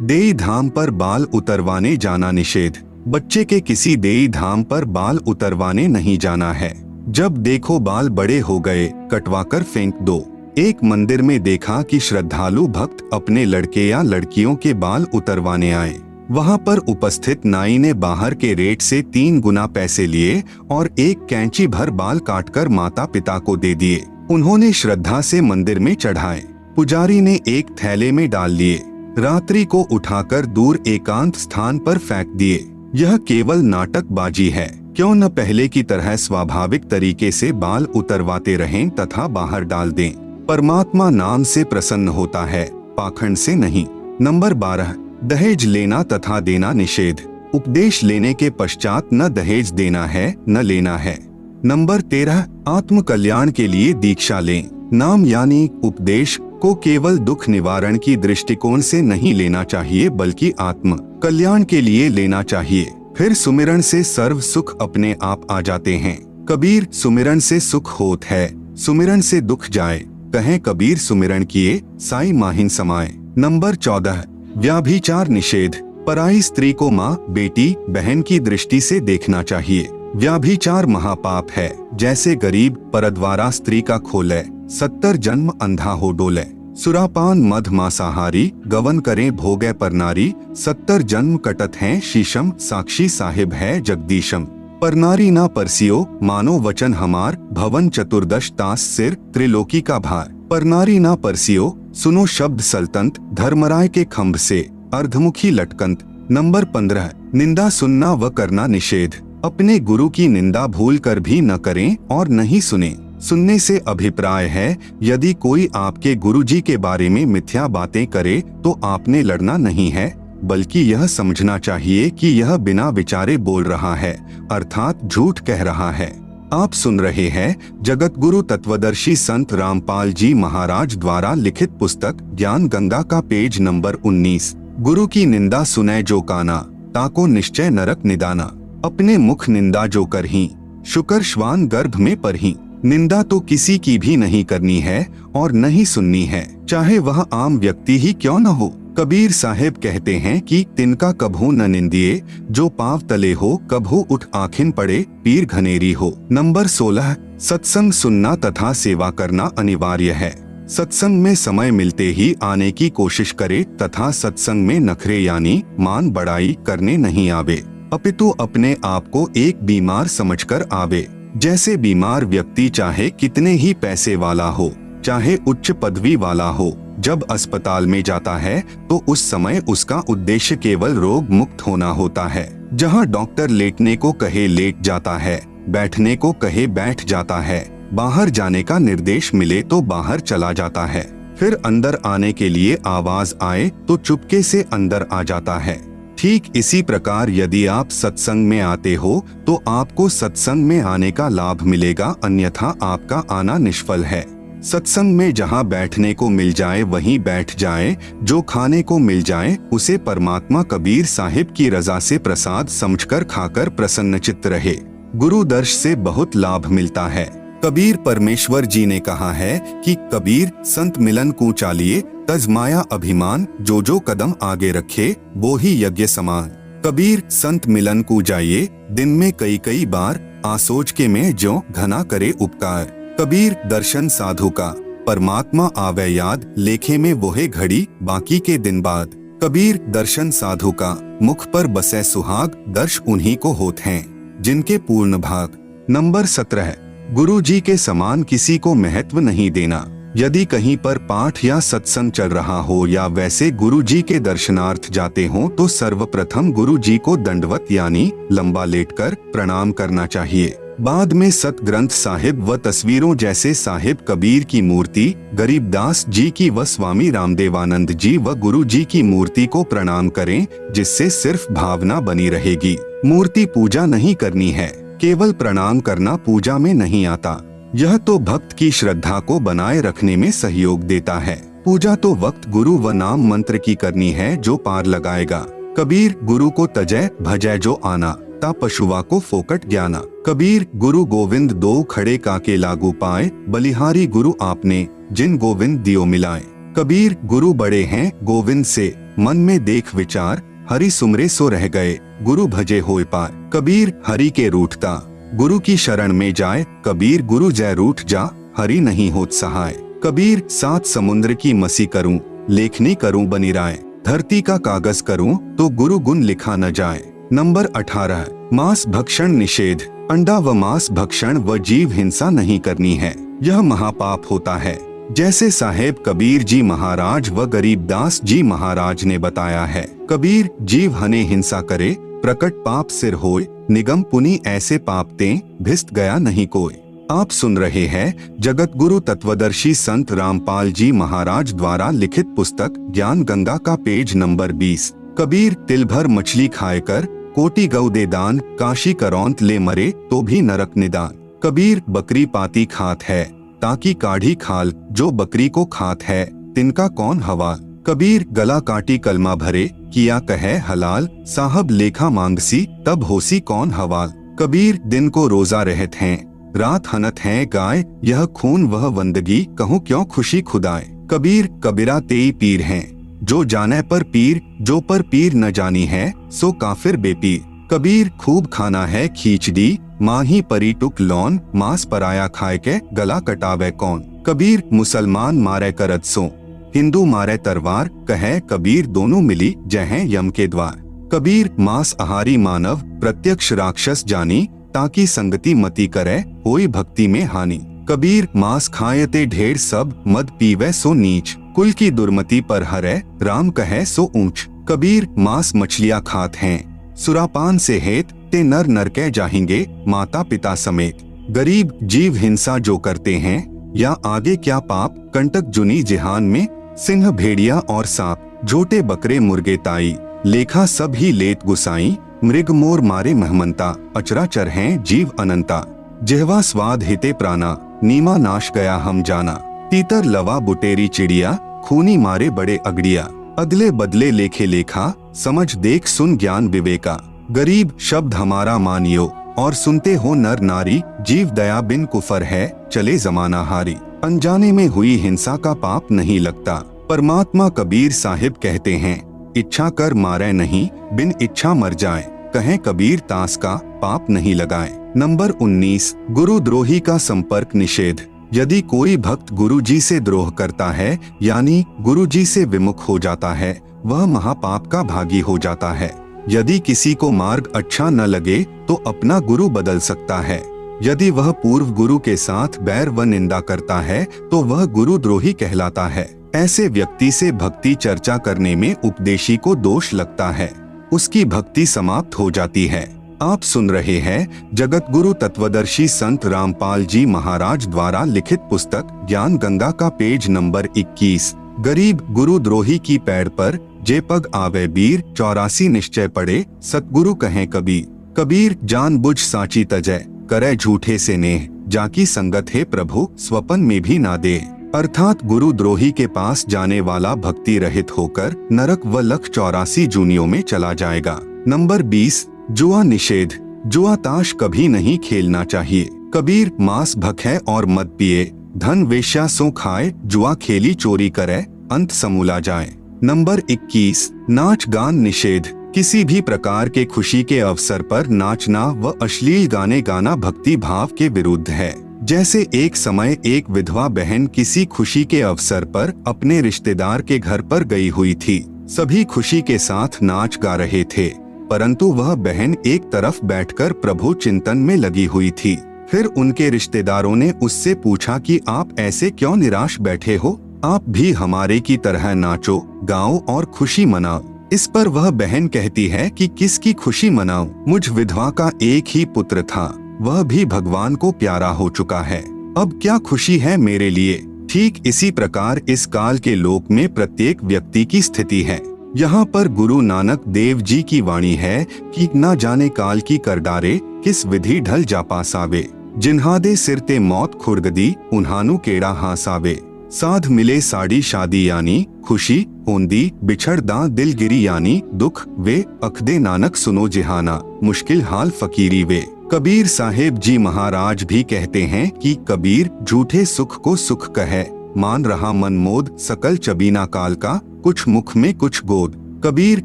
देई धाम पर बाल उतरवाने जाना निषेध। बच्चे के किसी देई धाम पर बाल उतरवाने नहीं जाना है। जब देखो बाल बड़े हो गए, कटवाकर फेंक दो। एक मंदिर में देखा कि श्रद्धालु भक्त अपने लड़के या लड़कियों के बाल उतरवाने आए। वहां पर उपस्थित नाई ने बाहर के रेट से 3 गुना पैसे लिए और एक कैंची भर बाल काटकर माता पिता को दे दिए। उन्होंने श्रद्धा से मंदिर में चढ़ाए। पुजारी ने एक थैले में डाल लिए। रात्रि को उठाकर दूर एकांत स्थान पर फेंक दिए। यह केवल नाटकबाजी है। क्यों न पहले की तरह स्वाभाविक तरीके से बाल उतरवाते रहें तथा बाहर डाल दें। परमात्मा नाम से प्रसन्न होता है, पाखंड से नहीं। नंबर 12, दहेज लेना तथा देना निषेध। उपदेश लेने के पश्चात न दहेज देना है न लेना है। नंबर 13, आत्म कल्याण के लिए दीक्षा लें। नाम यानी उपदेश को केवल दुख निवारण की दृष्टिकोण से नहीं लेना चाहिए, बल्कि आत्म कल्याण के लिए लेना चाहिए। फिर सुमिरन से सर्व सुख अपने आप आ जाते हैं। कबीर सुमिरन से सुख होत है, सुमिरन से दुख जाए। कहें कबीर सुमिरन किए, साई माहिन समाए। नंबर 14, व्याभिचार निषेध। पराई स्त्री को माँ, बेटी, बहन की दृष्टि से देखना चाहिए। व्याभिचार महापाप है। जैसे गरीब परद्वारा स्त्री का खोले, 70 जन्म अंधा हो डोले। सुरापान मध मांसाहारी, गवन करें भोगे पर नारी, 70 जन्म कटत हैं शीशम, साक्षी साहिब है जगदीशम। पर नारी ना परसियो, मानो वचन हमार, भवन चतुर्दश तास सिर, त्रिलोकी का भार। पर नारी ना परसियो, सुनो शब्द सल्तंत, धर्मराय के खंभ से, अर्धमुखी लटकंत। नंबर 15, निंदा सुनना व करना निषेध। अपने गुरु की निंदा भूल कर भी न करें और नहीं सुने। सुनने से अभिप्राय है, यदि कोई आपके गुरुजी के बारे में मिथ्या बातें करे तो आपने लड़ना नहीं है, बल्कि यह समझना चाहिए कि यह बिना विचारे बोल रहा है, अर्थात झूठ कह रहा है। आप सुन रहे हैं जगत गुरु तत्वदर्शी संत रामपाल जी महाराज द्वारा लिखित पुस्तक ज्ञान गंगा का पेज नंबर 19। गुरु की निंदा सुने जो काना, ताको निश्चय नरक निदाना। अपने मुख निंदा जो करही, शुकर श्वान गर्भ में परही। निंदा तो किसी की भी नहीं करनी है और नहीं सुननी है, चाहे वह आम व्यक्ति ही क्यों न हो। कबीर साहेब कहते हैं कि तिनका कभू न निंदिए, जो पांव तले हो, कभू उठ आँखिन पड़े, पीर घनेरी हो। नंबर 16, सत्संग सुनना तथा सेवा करना अनिवार्य है। सत्संग में समय मिलते ही आने की कोशिश करे तथा सत्संग में नखरे यानी मान बढ़ाई करने नहीं आवे, अपितु अपने आप को एक बीमार समझकर आवे। जैसे बीमार व्यक्ति चाहे कितने ही पैसे वाला हो, चाहे उच्च पदवी वाला हो, जब अस्पताल में जाता है तो उस समय उसका उद्देश्य केवल रोग मुक्त होना होता है। जहां डॉक्टर लेटने को कहे लेट जाता है, बैठने को कहे बैठ जाता है, बाहर जाने का निर्देश मिले तो बाहर चला जाता है, फिर अंदर आने के लिए आवाज आए तो चुपके से अंदर आ जाता है। ठीक इसी प्रकार यदि आप सत्संग में आते हो तो आपको सत्संग में आने का लाभ मिलेगा, अन्यथा आपका आना निष्फल है। सत्संग में जहाँ बैठने को मिल जाए वहीं बैठ जाए, जो खाने को मिल जाए उसे परमात्मा कबीर साहिब की रजा से प्रसाद समझकर खाकर प्रसन्नचित्त रहे। गुरु दर्श से बहुत लाभ मिलता है। कबीर परमेश्वर जी ने कहा है कि कबीर संत मिलन को चालिए, तज माया अभिमान, जो जो कदम आगे रखे वो ही यज्ञ समान। कबीर संत मिलन को जाइए, दिन में कई कई बार, आसोच के में जो घना करे उपकार। कबीर दर्शन साधु का, परमात्मा आवे याद, लेखे में वोहे घड़ी, बाकी के दिन बाद। कबीर दर्शन साधु का, मुख पर बसे सुहाग, दर्श उन्हीं को होत हैं जिनके पूर्ण भाग। नंबर 17, गुरु जी के समान किसी को महत्व नहीं देना। यदि कहीं पर पाठ या सत्संग चल रहा हो या वैसे गुरु जी के दर्शनार्थ जाते हो तो सर्वप्रथम गुरु जी को दंडवत यानी लंबा लेटकर प्रणाम करना चाहिए। बाद में सत ग्रंथ साहिब व तस्वीरों जैसे साहिब कबीर की मूर्ति, गरीबदास जी की व स्वामी रामदेवानंद जी व गुरु जी की मूर्ति को प्रणाम करें, जिससे सिर्फ भावना बनी रहेगी। मूर्ति पूजा नहीं करनी है, केवल प्रणाम करना पूजा में नहीं आता। यह तो भक्त की श्रद्धा को बनाए रखने में सहयोग देता है। पूजा तो वक्त गुरु व नाम मंत्र की करनी है जो पार लगाएगा। कबीर गुरु को तजय भजय जो आना। ता पशुआ को फोकट ज्ञाना। कबीर गुरु गोविंद दो खड़े काके लागू पाए, बलिहारी गुरु आपने जिन गोविंद दियो मिलाए। कबीर गुरु बड़े हैं गोविंद से, मन में देख विचार, हरि सुमरे सो रह गए, गुरु भजे होए पार। कबीर हरि के रूठता, गुरु की शरण में जाए, कबीर गुरु जय रूठ जा, हरि नहीं होत सहाय। कबीर सात समुद्र की मसी करूं, लेखनी करूं बनी राय, धरती का कागज करूं तो गुरु गुण लिखा न जाए। नंबर 18 मांस भक्षण निषेध। अंडा व मांस भक्षण व जीव हिंसा नहीं करनी है, यह महापाप होता है, जैसे साहेब कबीर जी महाराज व गरीबदास जी महाराज ने बताया है। कबीर जीव हने हिंसा करे, प्रकट पाप सिर होए, निगम पुनि ऐसे पाप ते, भिस्त गया नहीं कोई। आप सुन रहे हैं जगत गुरु तत्वदर्शी संत रामपाल जी महाराज द्वारा लिखित पुस्तक ज्ञान गंगा का पेज नंबर 20। कबीर तिल भर मछली खाए कर, कोटि गौ दे दान, काशी करौंत ले मरे तो भी नरक निदान। कबीर बकरी पाती खात है, ताकि काढ़ी खाल, जो बकरी को खात है तिनका कौन हवाल। कबीर गला काटी कलमा भरे, किया कहे हलाल, साहब लेखा मांगसी तब होसी कौन हवाल। कबीर दिन को रोजा रहत हैं, रात हनत हैं गाय, यह खून वह वंदगी, कहूँ क्यों खुशी खुदाए। कबीर कबीरा तेई पीर हैं, जो जाने पर पीर, जो पर पीर न जानी है सो काफिर बेपीर। कबीर खूब खाना है खींचड़ी, माही परी टुक लौन, मांस पराया खाए के गला कटावे कौन। कबीर मुसलमान मारे करत सो, हिंदू मारे तरवार, कहे कबीर दोनों मिली जहें यम के द्वार। कबीर मांस आहारी मानव, प्रत्यक्ष राक्षस जानी, ताकि संगति मति करे, होई भक्ति में हानि। कबीर मांस खायते ढेर सब, मद पीवे सो नीच, कुल की दुर्मति पर हरे, राम कहे सो ऊंच। कबीर मांस मछलियां खात हैं, सुरापान से हेत, ते नर नरके जाएंगे माता पिता समेत। गरीब जीव हिंसा जो करते हैं, या आगे क्या पाप, कंटक जुनी जिहान में, सिंह भेड़िया और सांप, झोटे बकरे मुर्गे ताई, लेखा सब ही लेत गुसाई, मृग मोर मारे महमंता, अचराचर हैं जीव अनंता। जिह्वा स्वाद हिते प्राणा, नीमा नाश गया हम जाना, तीतर लवा बुटेरी चिड़िया, खूनी मारे बड़े अगड़िया, अदले बदले लेखे लेखा, समझ देख सुन ज्ञान विवेका। गरीब शब्द हमारा मानियो, और सुनते हो नर नारी, जीव दया बिन कुफर है, चले जमाना हारी। अनजाने में हुई हिंसा का पाप नहीं लगता, परमात्मा कबीर साहिब कहते हैं, इच्छा कर मारे नहीं, बिन इच्छा मर जाए, कहें कबीर तास का पाप नहीं लगाए। नंबर 19 गुरुद्रोही का संपर्क निषेध। यदि कोई भक्त गुरुजी से द्रोह करता है, यानी गुरुजी से विमुख हो जाता है, वह महापाप का भागी हो जाता है। यदि किसी को मार्ग अच्छा न लगे तो अपना गुरु बदल सकता है। यदि वह पूर्व गुरु के साथ बैर व निंदा करता है तो वह गुरुद्रोही कहलाता है। ऐसे व्यक्ति से भक्ति चर्चा करने में उपदेशी को दोष लगता है, उसकी भक्ति समाप्त हो जाती है। आप सुन रहे हैं जगत गुरु तत्वदर्शी संत रामपाल जी महाराज द्वारा लिखित पुस्तक ज्ञान गंगा का पेज नंबर 21। गरीब गुरुद्रोही की पैर पर जे पग आवे बीर, 84 निश्चय पड़े सतगुरु कहें कबीर। कबीर जानबूझ साची तजय, करे झूठे से नेह, जाकी संगत है प्रभु स्वपन में भी ना दे। अर्थात गुरुद्रोही के पास जाने वाला भक्ति रहित होकर नरक व लख 84 जूनियों में चला जाएगा। नंबर 20 जुआ निषेध। जुआ ताश कभी नहीं खेलना चाहिए। कबीर मांस भखे और मद पिए, धन वेश्या सो खाए, जुआ खेली चोरी करे, अंत समूला जाए। नंबर 21 नाच गान निषेध। किसी भी प्रकार के खुशी के अवसर पर नाचना व अश्लील गाने गाना भक्ति भाव के विरुद्ध है। जैसे एक समय एक विधवा बहन किसी खुशी के अवसर पर अपने रिश्तेदार के घर पर गई हुई थी। सभी खुशी के साथ नाच गा रहे थे, परंतु वह बहन एक तरफ बैठकर प्रभु चिंतन में लगी हुई थी। फिर उनके रिश्तेदारों ने उससे पूछा कि आप ऐसे क्यों निराश बैठे हो, आप भी हमारे की तरह नाचो, गाओ और खुशी मनाओ। इस पर वह बहन कहती है कि किसकी खुशी मनाऊं, मुझ विधवा का एक ही पुत्र था, वह भी भगवान को प्यारा हो चुका है, अब क्या खुशी है मेरे लिए। ठीक इसी प्रकार इस काल के लोक में प्रत्येक व्यक्ति की स्थिति है। यहाँ पर गुरु नानक देव जी की वाणी है कि ना जाने काल की कर डारे, किस विधि ढल जा पासावे, जिन्हादे सिर ते मौत खुरगदी, उन्हानु केड़ा हासावे। साध मिले साड़ी शादी यानी खुशी, होंदी बिछड़दा दिलगिरी यानी दुख वे, अखदे नानक सुनो जिहाना, मुश्किल हाल फकीरी वे। कबीर साहेब जी महाराज भी कहते हैं कि कबीर झूठे सुख को सुख कहे, मान रहा मन मोद, सकल चबीना काल का, कुछ मुख में कुछ गोद। कबीर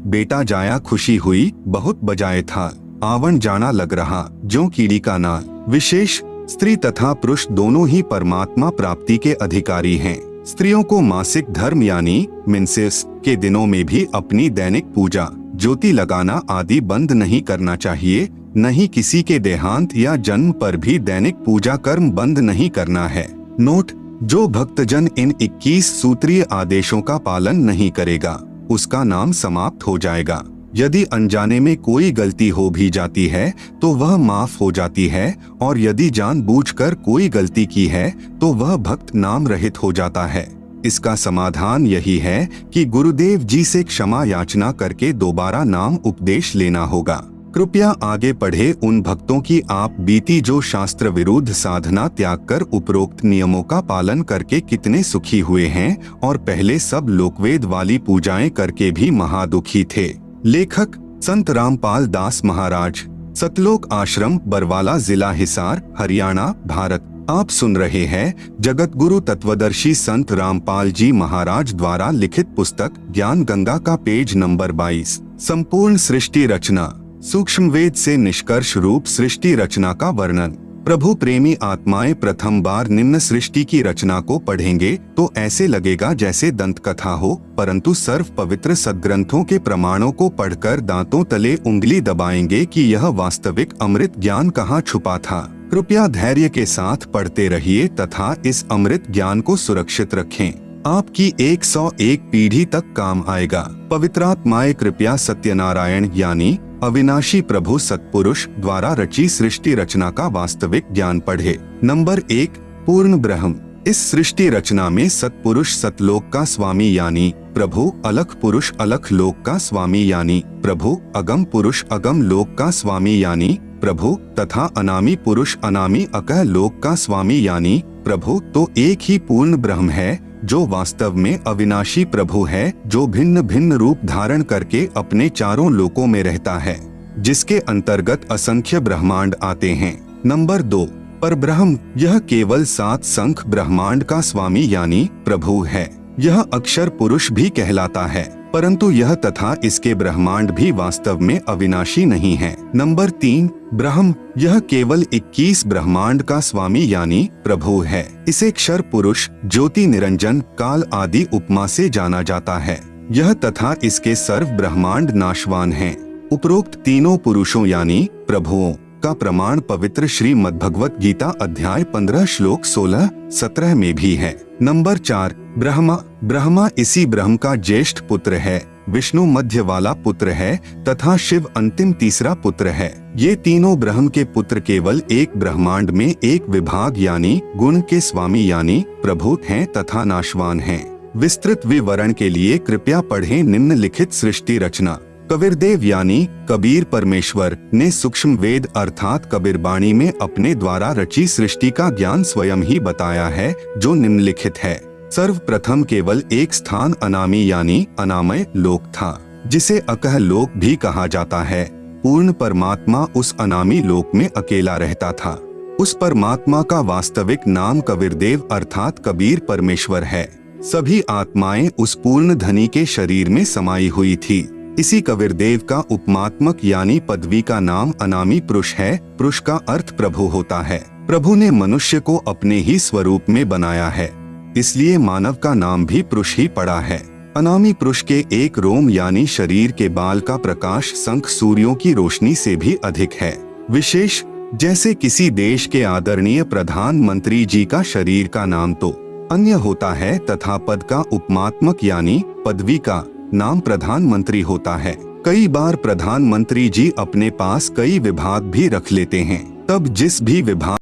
बेटा जाया खुशी हुई, बहुत बजाए था, आवन जाना लग रहा, ज्यों कीड़ी का नाल। विशेष स्त्री तथा पुरुष दोनों ही परमात्मा प्राप्ति के अधिकारी हैं। स्त्रियों को मासिक धर्म यानी मेंसेस के दिनों में भी अपनी दैनिक पूजा, ज्योति लगाना आदि बंद नहीं करना चाहिए। नहीं किसी के देहांत या जन्म पर भी दैनिक पूजा कर्म बंद नहीं करना है। नोट: जो भक्तजन इन 21 सूत्रीय आदेशों का पालन नहीं करेगा, उसका नाम समाप्त हो जाएगा। यदि अनजाने में कोई गलती हो भी जाती है तो वह माफ हो जाती है, और यदि जानबूझकर कोई गलती की है तो वह भक्त नाम रहित हो जाता है। इसका समाधान यही है कि गुरुदेव जी से क्षमा याचना करके दोबारा नाम उपदेश लेना होगा। कृपया आगे पढ़े उन भक्तों की आप बीती जो शास्त्र विरुद्ध साधना त्याग कर उपरोक्त नियमों का पालन करके कितने सुखी हुए हैं, और पहले सब लोकवेद वाली पूजाएं करके भी महादुखी थे। लेखक संत रामपाल दास महाराज, सतलोक आश्रम, बरवाला, जिला हिसार, हरियाणा, भारत। आप सुन रहे हैं जगत गुरु तत्वदर्शी संत रामपाल जी महाराज द्वारा लिखित पुस्तक ज्ञान गंगा का पेज नंबर 22। संपूर्ण सृष्टि रचना, सूक्ष्म वेद से निष्कर्ष रूप सृष्टि रचना का वर्णन। प्रभु प्रेमी आत्माएं प्रथम बार निम्न सृष्टि की रचना को पढ़ेंगे तो ऐसे लगेगा जैसे दंत कथा हो, परंतु सर्व पवित्र सद्ग्रंथों के प्रमाणों को पढ़कर दांतों तले उंगली दबाएंगे कि यह वास्तविक अमृत ज्ञान कहाँ छुपा था। कृपया धैर्य के साथ पढ़ते रहिए तथा इस अमृत ज्ञान को सुरक्षित रखें। आपकी 101 पीढ़ी तक काम आएगा। पवित्रात्माएं कृपया सत्यनारायण यानी अविनाशी प्रभु सत्पुरुष द्वारा रची सृष्टि रचना का वास्तविक ज्ञान पढ़े। नंबर 1, पूर्ण ब्रह्म। इस सृष्टि रचना में सत्पुरुष सतलोक का स्वामी यानी प्रभु, अलख पुरुष अलख लोक का स्वामी यानी प्रभु, अगम पुरुष अगम लोक का स्वामी यानी प्रभु, तथा अनामी पुरुष अनामी अकह लोक का स्वामी यानी प्रभु, तो एक ही पूर्ण ब्रह्म है जो वास्तव में अविनाशी प्रभु है, जो भिन्न भिन्न रूप धारण करके अपने चारों लोकों में रहता है, जिसके अंतर्गत असंख्य ब्रह्मांड आते हैं। नंबर 2, परब्रह्म। यह केवल 7 संख ब्रह्मांड का स्वामी यानी प्रभु है। यह अक्षर पुरुष भी कहलाता है, परंतु यह तथा इसके ब्रह्मांड भी वास्तव में अविनाशी नहीं है। नंबर 3, ब्रह्म। यह केवल 21 ब्रह्मांड का स्वामी यानी प्रभु है। इसे क्षर पुरुष, ज्योति निरंजन, काल आदि उपमा से जाना जाता है। यह तथा इसके सर्व ब्रह्मांड नाशवान हैं। उपरोक्त तीनों पुरुषों यानी प्रभुओं का प्रमाण पवित्र श्रीमद् भगवत गीता अध्याय 15 श्लोक 16-17 में भी है। नंबर 4, ब्रह्मा। ब्रह्मा इसी ब्रह्म का ज्येष्ठ पुत्र है, विष्णु मध्य वाला पुत्र है तथा शिव अंतिम तीसरा पुत्र है। ये तीनों ब्रह्म के पुत्र केवल एक ब्रह्मांड में एक विभाग यानी गुण के स्वामी यानी प्रभु हैं तथा नाशवान हैं। विस्तृत विवरण के लिए कृपया पढ़ें निम्नलिखित सृष्टि रचना। कबीरदेव यानी कबीर परमेश्वर ने सूक्ष्म वेद अर्थात कबीरबाणी में अपने द्वारा रची सृष्टि का ज्ञान स्वयं ही बताया है, जो निम्नलिखित है। सर्वप्रथम केवल एक स्थान अनामी यानी अनामय लोक था, जिसे अकह लोक भी कहा जाता है। पूर्ण परमात्मा उस अनामी लोक में अकेला रहता था। उस परमात्मा का वास्तविक नाम कबीरदेव अर्थात कबीर परमेश्वर है। सभी आत्माएं उस पूर्ण धनी के शरीर में समाई हुई थी। इसी कबीरदेव का उपमात्मक यानी पदवी का नाम अनामी पुरुष है। पुरुष का अर्थ प्रभु होता है। प्रभु ने मनुष्य को अपने ही स्वरूप में बनाया है, इसलिए मानव का नाम भी पुरुष ही पड़ा है। अनामी पुरुष के एक रोम यानी शरीर के बाल का प्रकाश शंख सूर्यों की रोशनी से भी अधिक है। विशेष जैसे किसी देश के आदरणीय प्रधानमंत्री जी का शरीर का नाम तो अन्य होता है तथा पद का उपमात्मक यानी पदवी का नाम प्रधानमंत्री होता है। कई बार प्रधानमंत्री जी अपने पास कई विभाग भी रख लेते हैं, तब जिस भी विभाग